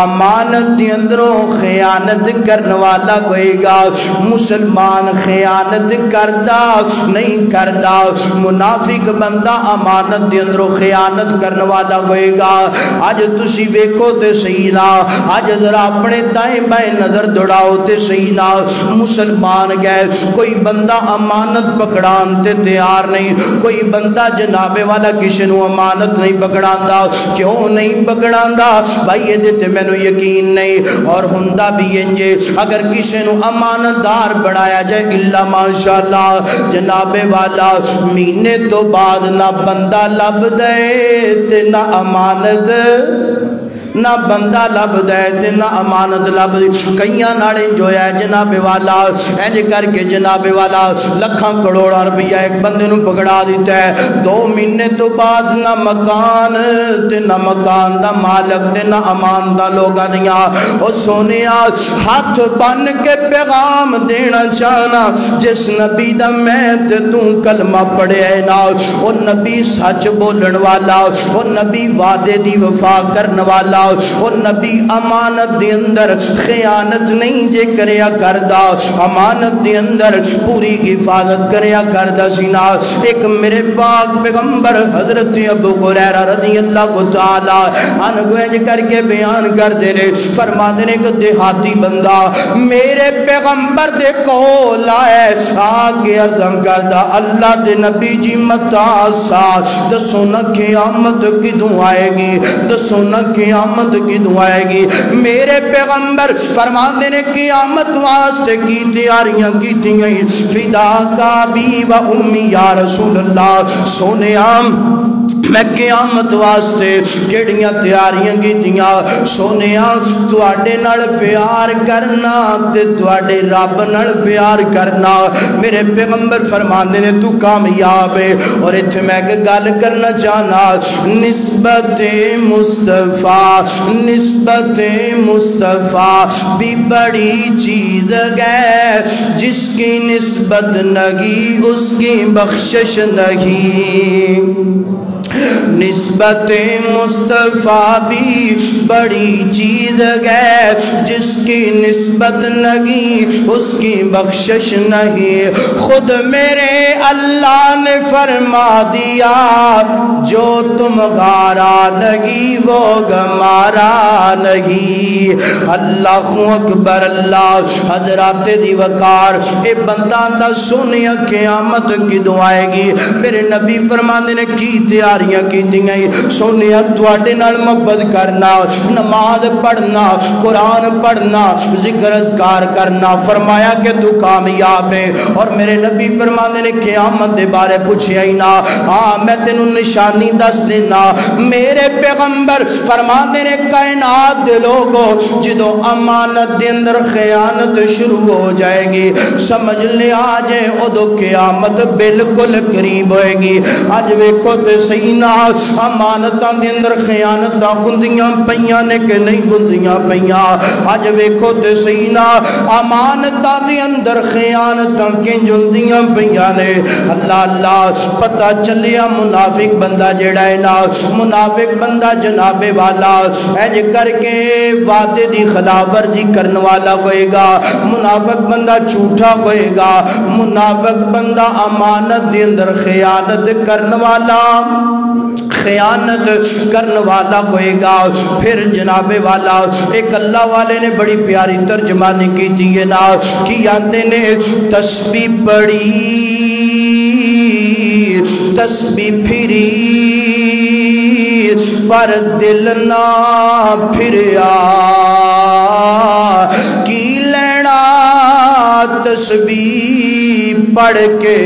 امانت دی اندروں خیانت کرنے والا کوئے گا۔ مسلمان خیانت کردہ نہیں کردہ، منافق بندہ امانت دی اندروں خیانت کرنے والا کوئے گا۔ آج تسی ویکھو تے صحیح نا، آج ذرا اپنے دائیں بائیں نظر دوڑاؤ تے صحیح نا، مسلمان گئے کوئی بندہ امانت پکڑان تے تیار نہیں، کوئی بندہ جناب والا کسی نو امانت نہیں پکڑان دا۔ کیوں نہیں پکڑان دا بھائی؟ یہ دیتے میں نو یقین نہیں، اور ہندہ بھی انجے اگر کسی نو امانت دار بڑھایا جائے اللہ ماشاءاللہ جناب والا مہینے تو بعد نہ بندہ لب دے تے نہ امانت نہ بندہ لب دے نہ امانت لب دی کئیاں نالے جو ہے جناب والا اینج کر کے جناب والا لکھاں کروڑاں روپیہ ایک بندے نو پکڑا دیتا ہے 2 مہینے تو بعد نہ مکان تے نہ مکان دا مالک تے نہ امان دا لوگاں دیاں او سونیا ہاتھ بن کے پیغام دینا چاہنا جس نبی دا میں تے تو کلمہ پڑھے نا او نبی سچ بولن والا او نبی وعدے دی وفا کرن والا او نبی امانت دے اندر خیانت نہیں جے کریا کردا امانت دے اندر پوری حفاظت کریا کردا سینا ایک میرے پاک پیغمبر حضرت ابو ہریرہ رضی اللہ تعالی عنہ انج کر کے بیان کر دے نے فرما دے نے کہ دیہاتی بندہ میرے پیغمبر دے کول آئے آگے عرض کردا اللہ دے نبی جی متا سا دسو نہ قیامت کدوں آئے گی دسو نہ قیامت کدوں آئے گی میرے پیغمبر فرماندے نے قیامت واسطے کی تیاریاں کیتیاں فدا کا بھی و امی یا رسول اللہ سونے میں قیامت واسطے کیڑیاں تیاریاں کیتیاں سونیا تواڈے نال پیار کرنا تے تواڈے رب نال پیار کرنا میرے پیغمبر فرماندے نے تو کامیاب ہے اور ایتھے میں ایک گل کرنا چاہنا نسبت مصطفیٰ بھی بڑی چیز ہے جس کی نسبت نہیں اس کی بخشش نہیں نسبت مصطفیٰ بھی بڑی چیز ہے جس کی نسبت نہیں اس کی بخشش نہیں خود میرے اللہ نے فرما دیا جو تم غارا نہیں وہ گمارا نہیں اللہ اکبر اللہ حضرات دی وقار اے بندہ دا سنیا قیامت کدوں آئے گی میرے نبی فرماندے نے کی تیاریاں کی دیں سونیا تواڈے نال محبت کرنا نماز پڑھنا قرآن پڑھنا ذکر اذکار کرنا فرمایا کہ تو کامیاب ہے اور میرے نبی فرماندے نے قیامت دے بارے پوچھیا ہی نہ میں تینوں نشانی دس دینا میرے پیغمبر فرماندے نے کائنات دے لوگو جدو امانت دے اندر خیانت شروع ہو جائے گی سمجھ لے آج ادو قیامت بالکل قریب ہوئے گی آج ویکھو تے سینا امانتاں دے اندر خیانتاں گندیاں پیاں نے کہ نہیں گندیاں پیاں آج ویکھو تے سینا امانتاں دے اندر خیانتاں کنج گندیاں پیاں نے اللہ اللہ پتہ چلیا منافق بندہ جڑا ہے نا منافق بندہ جناب والا اینج کر کے وعدے دی خلاف ورزی کرن والا ہوئے گا منافق بندہ جھوٹا ہوئے گا منافق بندہ امانت دے اندر خیانت کرن والا ہوئے گا پھر جناب والا ایک اللہ والے نے بڑی پیاری ترجمانی کی دیئے نا کی آتے نے تسبیح پڑی تسبیح پھری پر دل نہ پھریا کی لینا تسبیح پڑھ کے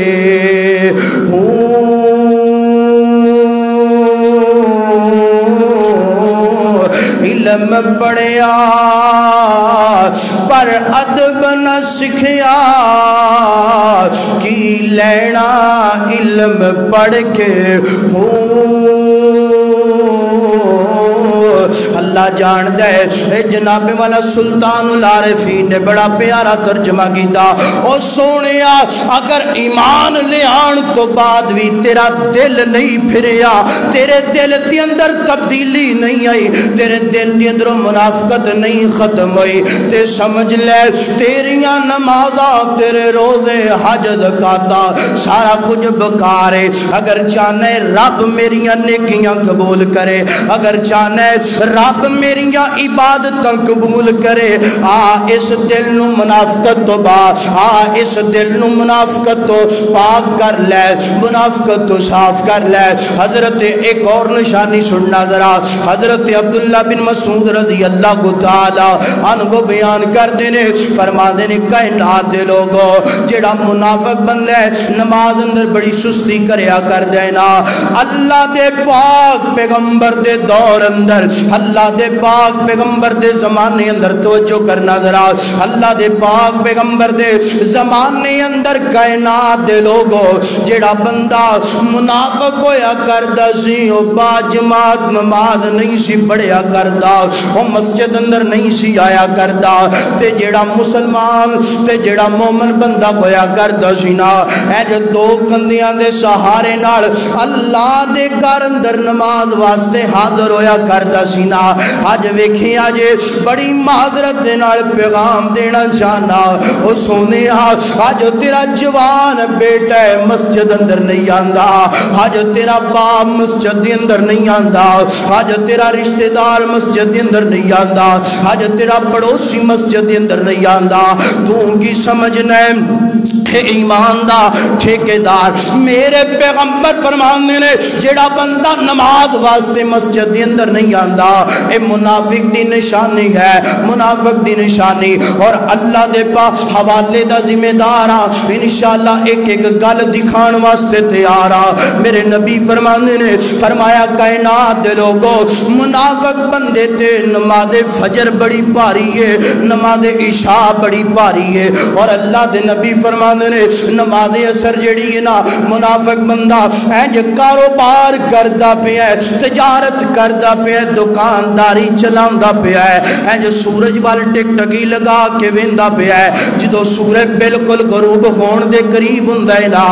علم پڑھیا پر ادب نہ سکھیا کی لینا علم پڑھ کے اللہ جان دے جناب والا سلطان العارفین نے بڑا پیارا ترجمہ کیتا او سونیا اگر ایمان لے آن تو بعد بھی تیرا دل نہیں پھریا تیرے دل کے اندر تبدیلی نہیں آئی تیرے دل کے اندر منافقت نہیں ختم ہوئی تے سمجھ لے تیریاں نمازاں تیرے روزے حج زکاتاں سارا کچھ بکار ہے اگر چاہنے رب میریاں نیکیاں قبول کرے اگر چاہنے رب میریاں عبادت عبادتاں قبول کرے اس دل نو منافقت تو اس دل نو منافقت تو پاک کر لے منافقت تو صاف کر لے حضرت ایک اور نشانی سننا ذرا حضرت عبداللہ بن مسعود رضی اللہ تعالی عنہ کو بیان کر دینے فرما دینے کائنات دے لوگو جڑا منافق بندہ ہے نماز اندر بڑی سستی کریا کر دینا اللہ دے پاک پیغمبر دے دور اندر اللہ دے پاک پیغمبر دے زمانے اندر توجہ کرنا ذرا اللہ دے پاک پیغمبر دے زمانے اندر کائنات دے لوگو جڑا بندہ منافق ہویا کردا سی او با جماعت نماز نہیں سی پڑھیا کردا او مسجد اندر نہیں سی آیا کردا تے جڑا مسلمان تے جڑا مومن بندہ ہویا کردا سی نا اے جو دو کندیاں دے سہارے نال اللہ دے گھر اندر نماز واسطے حاضر ہویا کردا سی نا اج ویکھی اج بڑی معذرت دے نال پیغام دینا چاہنا او سونے اج تیرا جوان بیٹا ہے مسجد اندر نہیں آندا اج تیرا باپ مسجد دے اندر نہیں آندا اج تیرا رشتہ دار مسجد دے اندر نہیں آندا اج تیرا پڑوسی مسجد دے اندر نہیں آندا تو کی سمجھنا ہے ایمان دا ٹھیکیدار میرے پیغمبر فرماندے نے جڑا بندہ نماز واسطے مسجد دے اندر نہیں آندا اے منافق دی نشانی ہے منافق دی نشانی اور اللہ دے پاس حوالے دا ذمہ دار انشاءاللہ ایک ایک گل دکھان واسطے تیار میرے نبی فرماندے نے فرمایا کائنات دے لوگو منافق بندے تے نماز فجر بڑی بھاری ہے نماز عشاء بڑی بھاری ہے اور اللہ دے نبی فرماندے نے نماز اثر جڑی ہے نا منافق بندہ جو کاروبار کردا پیا ہے تجارت کردا پیا ہے دکانداری چلاندا پیا ہے جو سورج وال ٹک ٹکی لگا کے ویندا پیا ہے جدو سورج بالکل غروب ہون دے قریب ہوندا ہے نا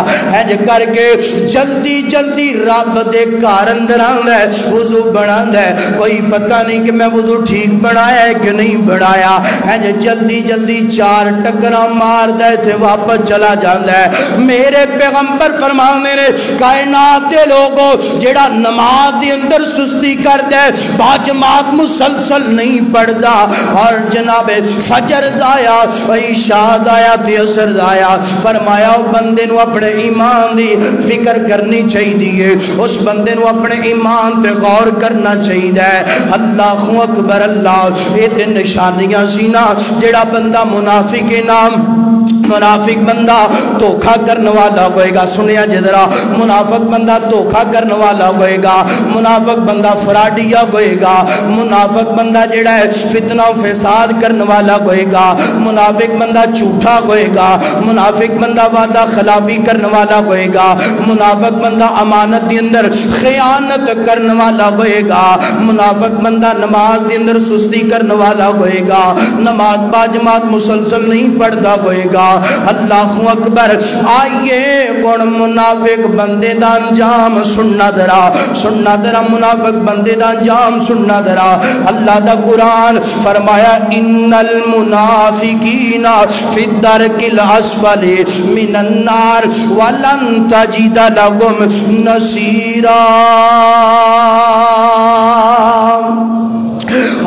جو کر کے جلدی جلدی رب دے گھر اندر آندا ہے وضو بناندا ہے کوئی پتہ نہیں کہ میں وضو ٹھیک بنایا ہے کہ نہیں بنایا جو جلدی جلدی چار ٹکراں ماردا ہے تے واپس چلا جاندا ہے میرے پیغمبر فرمانے نے کائنات دے لوگوں جڑا نماز دے اندر سستی کردا ہے با جماعت مسلسل نہیں پڑھدا اور جناب فجر دایا عشاء دایا تے عصر دایا فرمایا او بندے نو اپنے ایمان دی فکر کرنی چاہیے اس بندے نو اپنے ایمان تے غور کرنا چاہیے اللہ اکبر اللہ اے تے نشانیاں سی نا جڑا بندہ منافق نام منافق بندہ دھوکھا کرنے والا ہوئے گا سنیا جدرا منافق بندہ دھوکھا کرنے والا ہوئے گا منافق بندہ فراڈیا ہوئے گا منافق بندہ جڑا ہے فتنہ و فساد کرنے والا ہوئے گا منافق بندہ جھوٹا ہوئے گا منافق بندہ وعدہ خلافی کرنے والا ہوئے گا منافق بندہ امانت کے اندر خیانت کرنے والا ہوئے گا منافق بندہ نماز کے اندر سستی کرنے والا ہوئے گا نماز با جماعت مسلسل نہیں پڑھتا ہوئے گا اللہ اکبر آئیے کون منافق بندے دا انجام سننا درا منافق بندے دا انجام سننا درا اللہ دا قرآن فرمایا ان المنافقین فی الدرک الاسفل من النار ولن تجد لهم نصیرا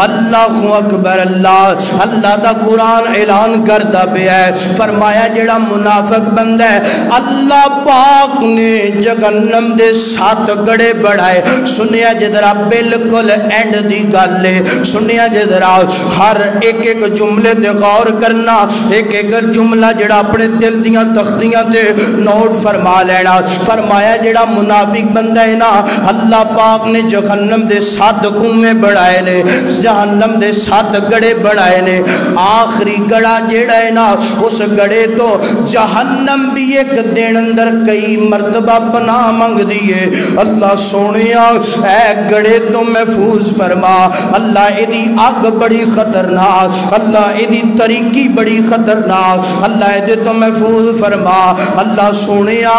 اللہ اکبر اللہ دا قرآن اعلان کرتا پیا ہے فرمایا جڑا منافق بندہ ہے اللہ پاک نے جہنم دے 7 گڑے بڑھائے سنیا جدرا بالکل اینڈ دی گل ہے سنیا جدرا ہر ایک ایک جملے تے غور کرنا ایک ایک جملہ جڑا اپنے دل دیاں تختیاں تے نوٹ فرما لینا فرمایا جڑا منافق بندہ ہے نا اللہ پاک نے جہنم دے 7 کنویں بڑھائے نے جہنم دے 7 گڑے بڑھائے نے آخری گڑا جیڑا ہے نا اس گڑے تو جہنم بھی ایک دن اندر کئی مرتبہ پناہ مانگ دیئے اللہ سونیا اے گڑے تو محفوظ فرما اللہ ایدی آگ بڑی خطرناک اللہ ایدی طریقی بڑی خطرناک اللہ ایدی تو محفوظ فرما اللہ سونیا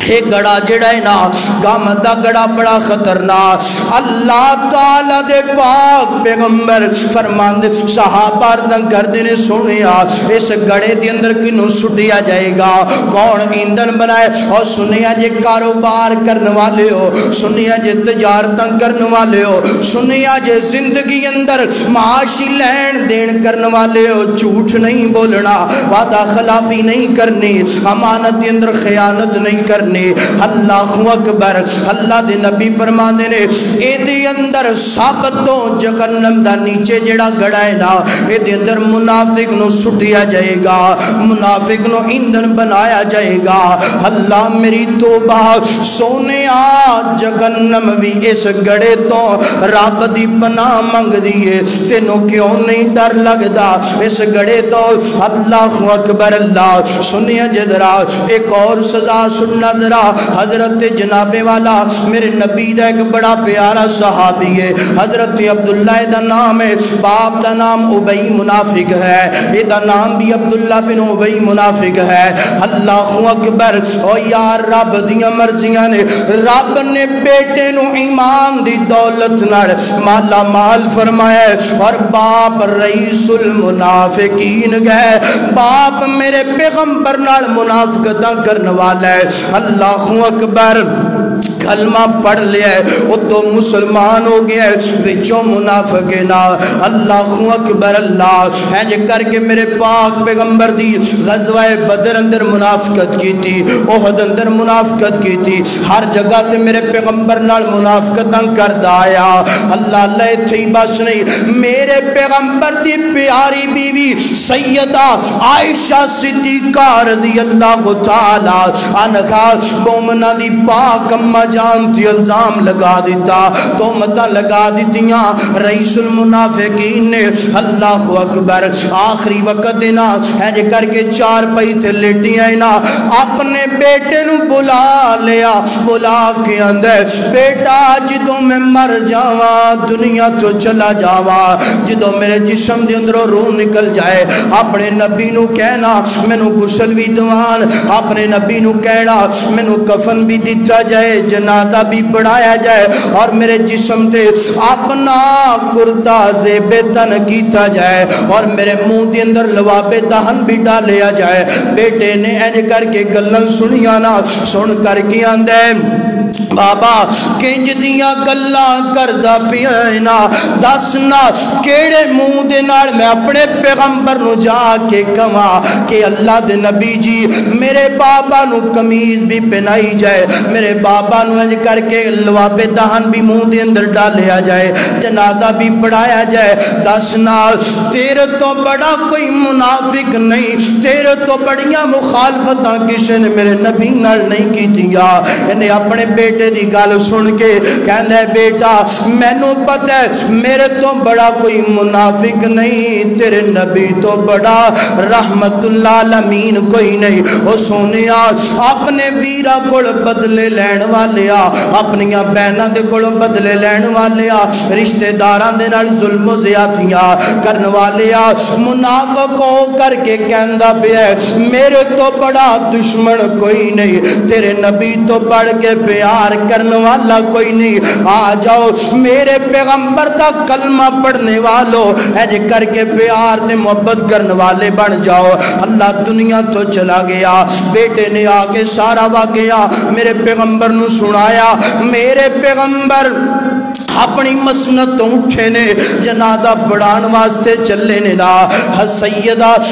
یہ گڑا جڑا ہے نا غم دا گڑا بڑا خطرناک. اللہ تعالی دے پاک پیغمبر فرماندے صحابہ دن کردے نے سنیا اس گڑے دے اندر کنوں سٹیا جائے گا, کون ایندھن بنائے, اور سنیا جے کاروبار کرنے والے ہو, سنیا جے تجارتاں کرنے والے ہو, سنیا جے زندگی اندر معاشی لین دین کرنے والے ہو, جھوٹ نہیں بولنا, وعدہ خلافی نہیں کرنی, امانت دے اندر خیانت نہیں کرنی. اللہ اکبر. اللہ دے نبی فرما دے نے اے دے اندر سب تو جہنم دا نیچے جڑا گڑا ہے نا اے دے اندر منافق نو سٹیا جائے گا, منافق نو ایندھن بنایا جائے گا. اللہ میری توبہ سونیا جہنم بھی اس گڑے تو رب دی پناہ منگ دیے, تینوں کیوں نہیں ڈر لگدا اس گڑے تو. اللہ اکبر. اللہ سنیا جدرا ایک اور سزا سننا ذرا. حضرت جناب والا میرے نبی دا ایک بڑا پیارا صحابی ہے, حضرت عبداللہ دا نام ہے, باپ دا نام ابی منافق ہے, یہ دا نام بھی عبداللہ بن ابی منافق ہے. اللہ اکبر. او یار رب دیاں مرضیاں نے, رب نے بیٹے نو ایمان دی دولت نال مالا مال فرمایا, اور باپ رئیس المنافقین گئے, باپ میرے پیغمبر نال منافقتاں کرنے والا ہے. اللہ اکبر. کلمہ پڑھ لیا ہے وہ تو مسلمان ہو گیا ہے, وچوں منافق نا. اللہ اکبر. اللہ ہے جے کر کے میرے پاک پیغمبر دی غزوہ بدر اندر منافقت کی تھی, احد اندر منافقت کی تھی, ہر جگہ تے میرے پیغمبر نال منافقتاں کردا آیا. اللہ اللہ تھی بس نہیں, میرے پیغمبر دی پیاری بیوی سیدہ عائشہ صدیقہ رضی اللہ تعالی عنہا مومنہ دی پاک اماں جانتی الزام لگا دیتا, تہمتاں لگا دیتیاں رئیس المنافقین نے. اللہ اکبر. آخری وقت دینا ہے جے کر کے چار پئی تھے لیٹی آئی نا, اپنے بیٹے نو بلا لیا, بلا کے اندر بیٹا جدوں میں مر جاواں دنیا تو چلا جاواں, جدوں میرے جسم دے اندروں روح نکل جائے اپنے نبی نو کہنا مینوں غسل بھی دوان, اپنے نبی نو کہنا مینوں کفن بھی دتا جائے, جنازہ بھی پڑھایا جائے, اور میرے جسم دے اپنا کرتا زیب تن کیتا جائے, اور میرے منہ دے اندر لواب دہن بھی ڈالیا جائے. بیٹے نے اینج کر کے گلن سنیا نا, سن کر کے آندے بابا کنج دیاں گلاں کردا پیا نا, دسنا کیڑے منہ دے نال میں اپنے پیغمبر نو جا کے کہاں کہ اللہ دے نبی جی میرے بابا نو قمیض بھی پہنائی جائے, میرے بابا نو انج کر کے لواب دہن بھی منہ دے اندر ڈالیا جائے, جنازہ بھی پڑھایا جائے. دسنا تیرے تو بڑا کوئی منافق نہیں, تیرے تو بڑیاں مخالفتاں کسی نے میرے نبی نال نہیں کی دیا. انہیں اپنے بیٹے دی گل سن کے کہندا ہے بیٹا مینوں پتہ ہے میرے تو بڑا کوئی منافق نہیں, تیرے نبی تو بڑا رحمت اللہ العالمین کوئی نہیں. او سونیا اپنے ویرا کول بدلے لین والیا, اپنیاں بہناں دے کول بدلے لین والیا, رشتہ داراں دے نال ظلم و زیادتیاں کرن والیا, منافق ہو کر کے کہندا پیا میرے تو بڑا دشمن کوئی نہیں, تیرے نبی تو بڑھ کے پیار کرنے والا کوئی نہیں. آ جاؤ میرے پیغمبر دا کلمہ پڑھنے والوں ایج کر کے پیار دے محبت کرنے والے بن جاؤ. اللہ دنیا تو چلا گیا, بیٹے نے آگے سارا واقعہ میرے پیغمبر نو سنایا. میرے پیغمبر اپنی مسنت اٹھے نے, جنازہ پڑھان واسطے چلے نے نا.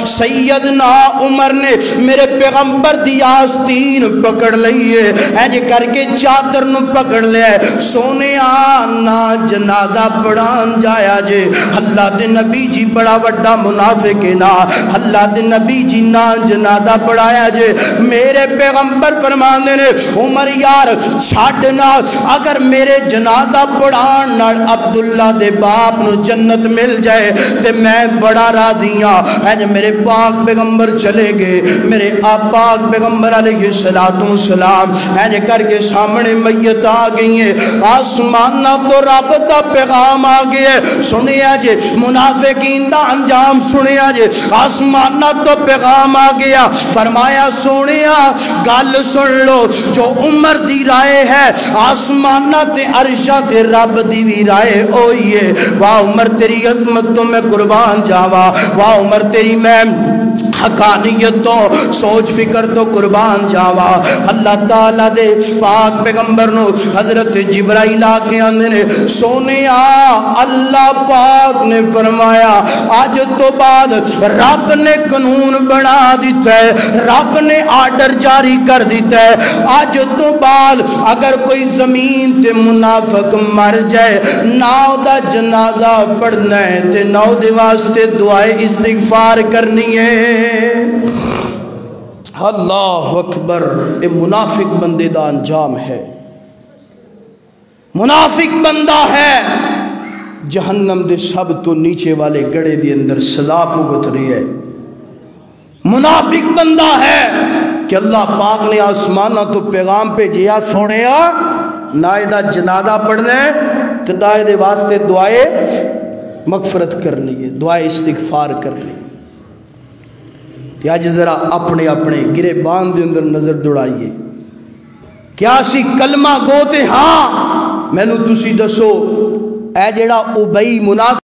سیدنا عمر نے میرے پیغمبر دی آستین پکڑ لئیے, ایج کر کے چادر نو پکڑ لے, سونے آنا جنازہ پڑھان جایا جے. اللہ دے نبی جی بڑا وڈا منافق نا, اللہ دے نبی جی نا جنازہ پڑھایا جے. میرے پیغمبر فرماندے نے عمر یار چھاڑنا, اگر میرے جنازہ پڑھان جان نال عبداللہ دے باپ نو جنت مل جائے تے میں بڑا راضی ہاں۔ اے میرے پاک پیغمبر چلے گئے، میرے آپ پاک پیغمبر علیہ السلام اے کر کے سامنے میت آ گئی ہے، آسمانہ تو رب دا پیغام آ گیا، سنیا جے منافقین دا انجام سنیا جے، آسمانہ تو پیغام آ گیا، فرمایا سونیا گل سن لو، جو عمر دی رائے ہے آسمانہ تے عرشہ تے رب دی بھی رائے ہوئی ہے۔ واہ عمر تیری عظمت تو میں قربان جاوا، واہ عمر تیری میں حقانیت تو سوچ فکر تو قربان جاوا۔ اللہ تعالیٰ دے پاک پیغمبر نو حضرت جبرائیل آکے آندے نے سونیا اللہ پاک نے فرمایا آج تو بعد رب نے قانون بنا دیتا ہے، رب نے آرڈر جاری کر دیتا ہے، آج تو بعد اگر کوئی زمین تے منافق مر جائے ناؤ دا جنازہ پڑھنا ہے تے ناؤ دے واسطے دعائے استغفار کرنی ہے۔ اللہ اکبر، اے منافق بندے دا انجام ہے، منافق بندہ ہے جہنم دے سب تو نیچے والے گڑے دے اندر سزا بھگت رہی ہے، منافق بندہ ہے کہ اللہ پاک نے آسمانہ تو پیغام پہ جیا سونیا نائے دا جنازہ پڑھنا ہے تو نائے دے واسطے دعائے مغفرت کرنی ہے، دعائے استغفار کرنی ہے۔ آج ذرا اپنے اپنے گریبان دے اندر نظر دوڑائیے، کیا سی کلمہ گوتے ہاں میں نو تسی دسو اے جیڑا ابئی منافق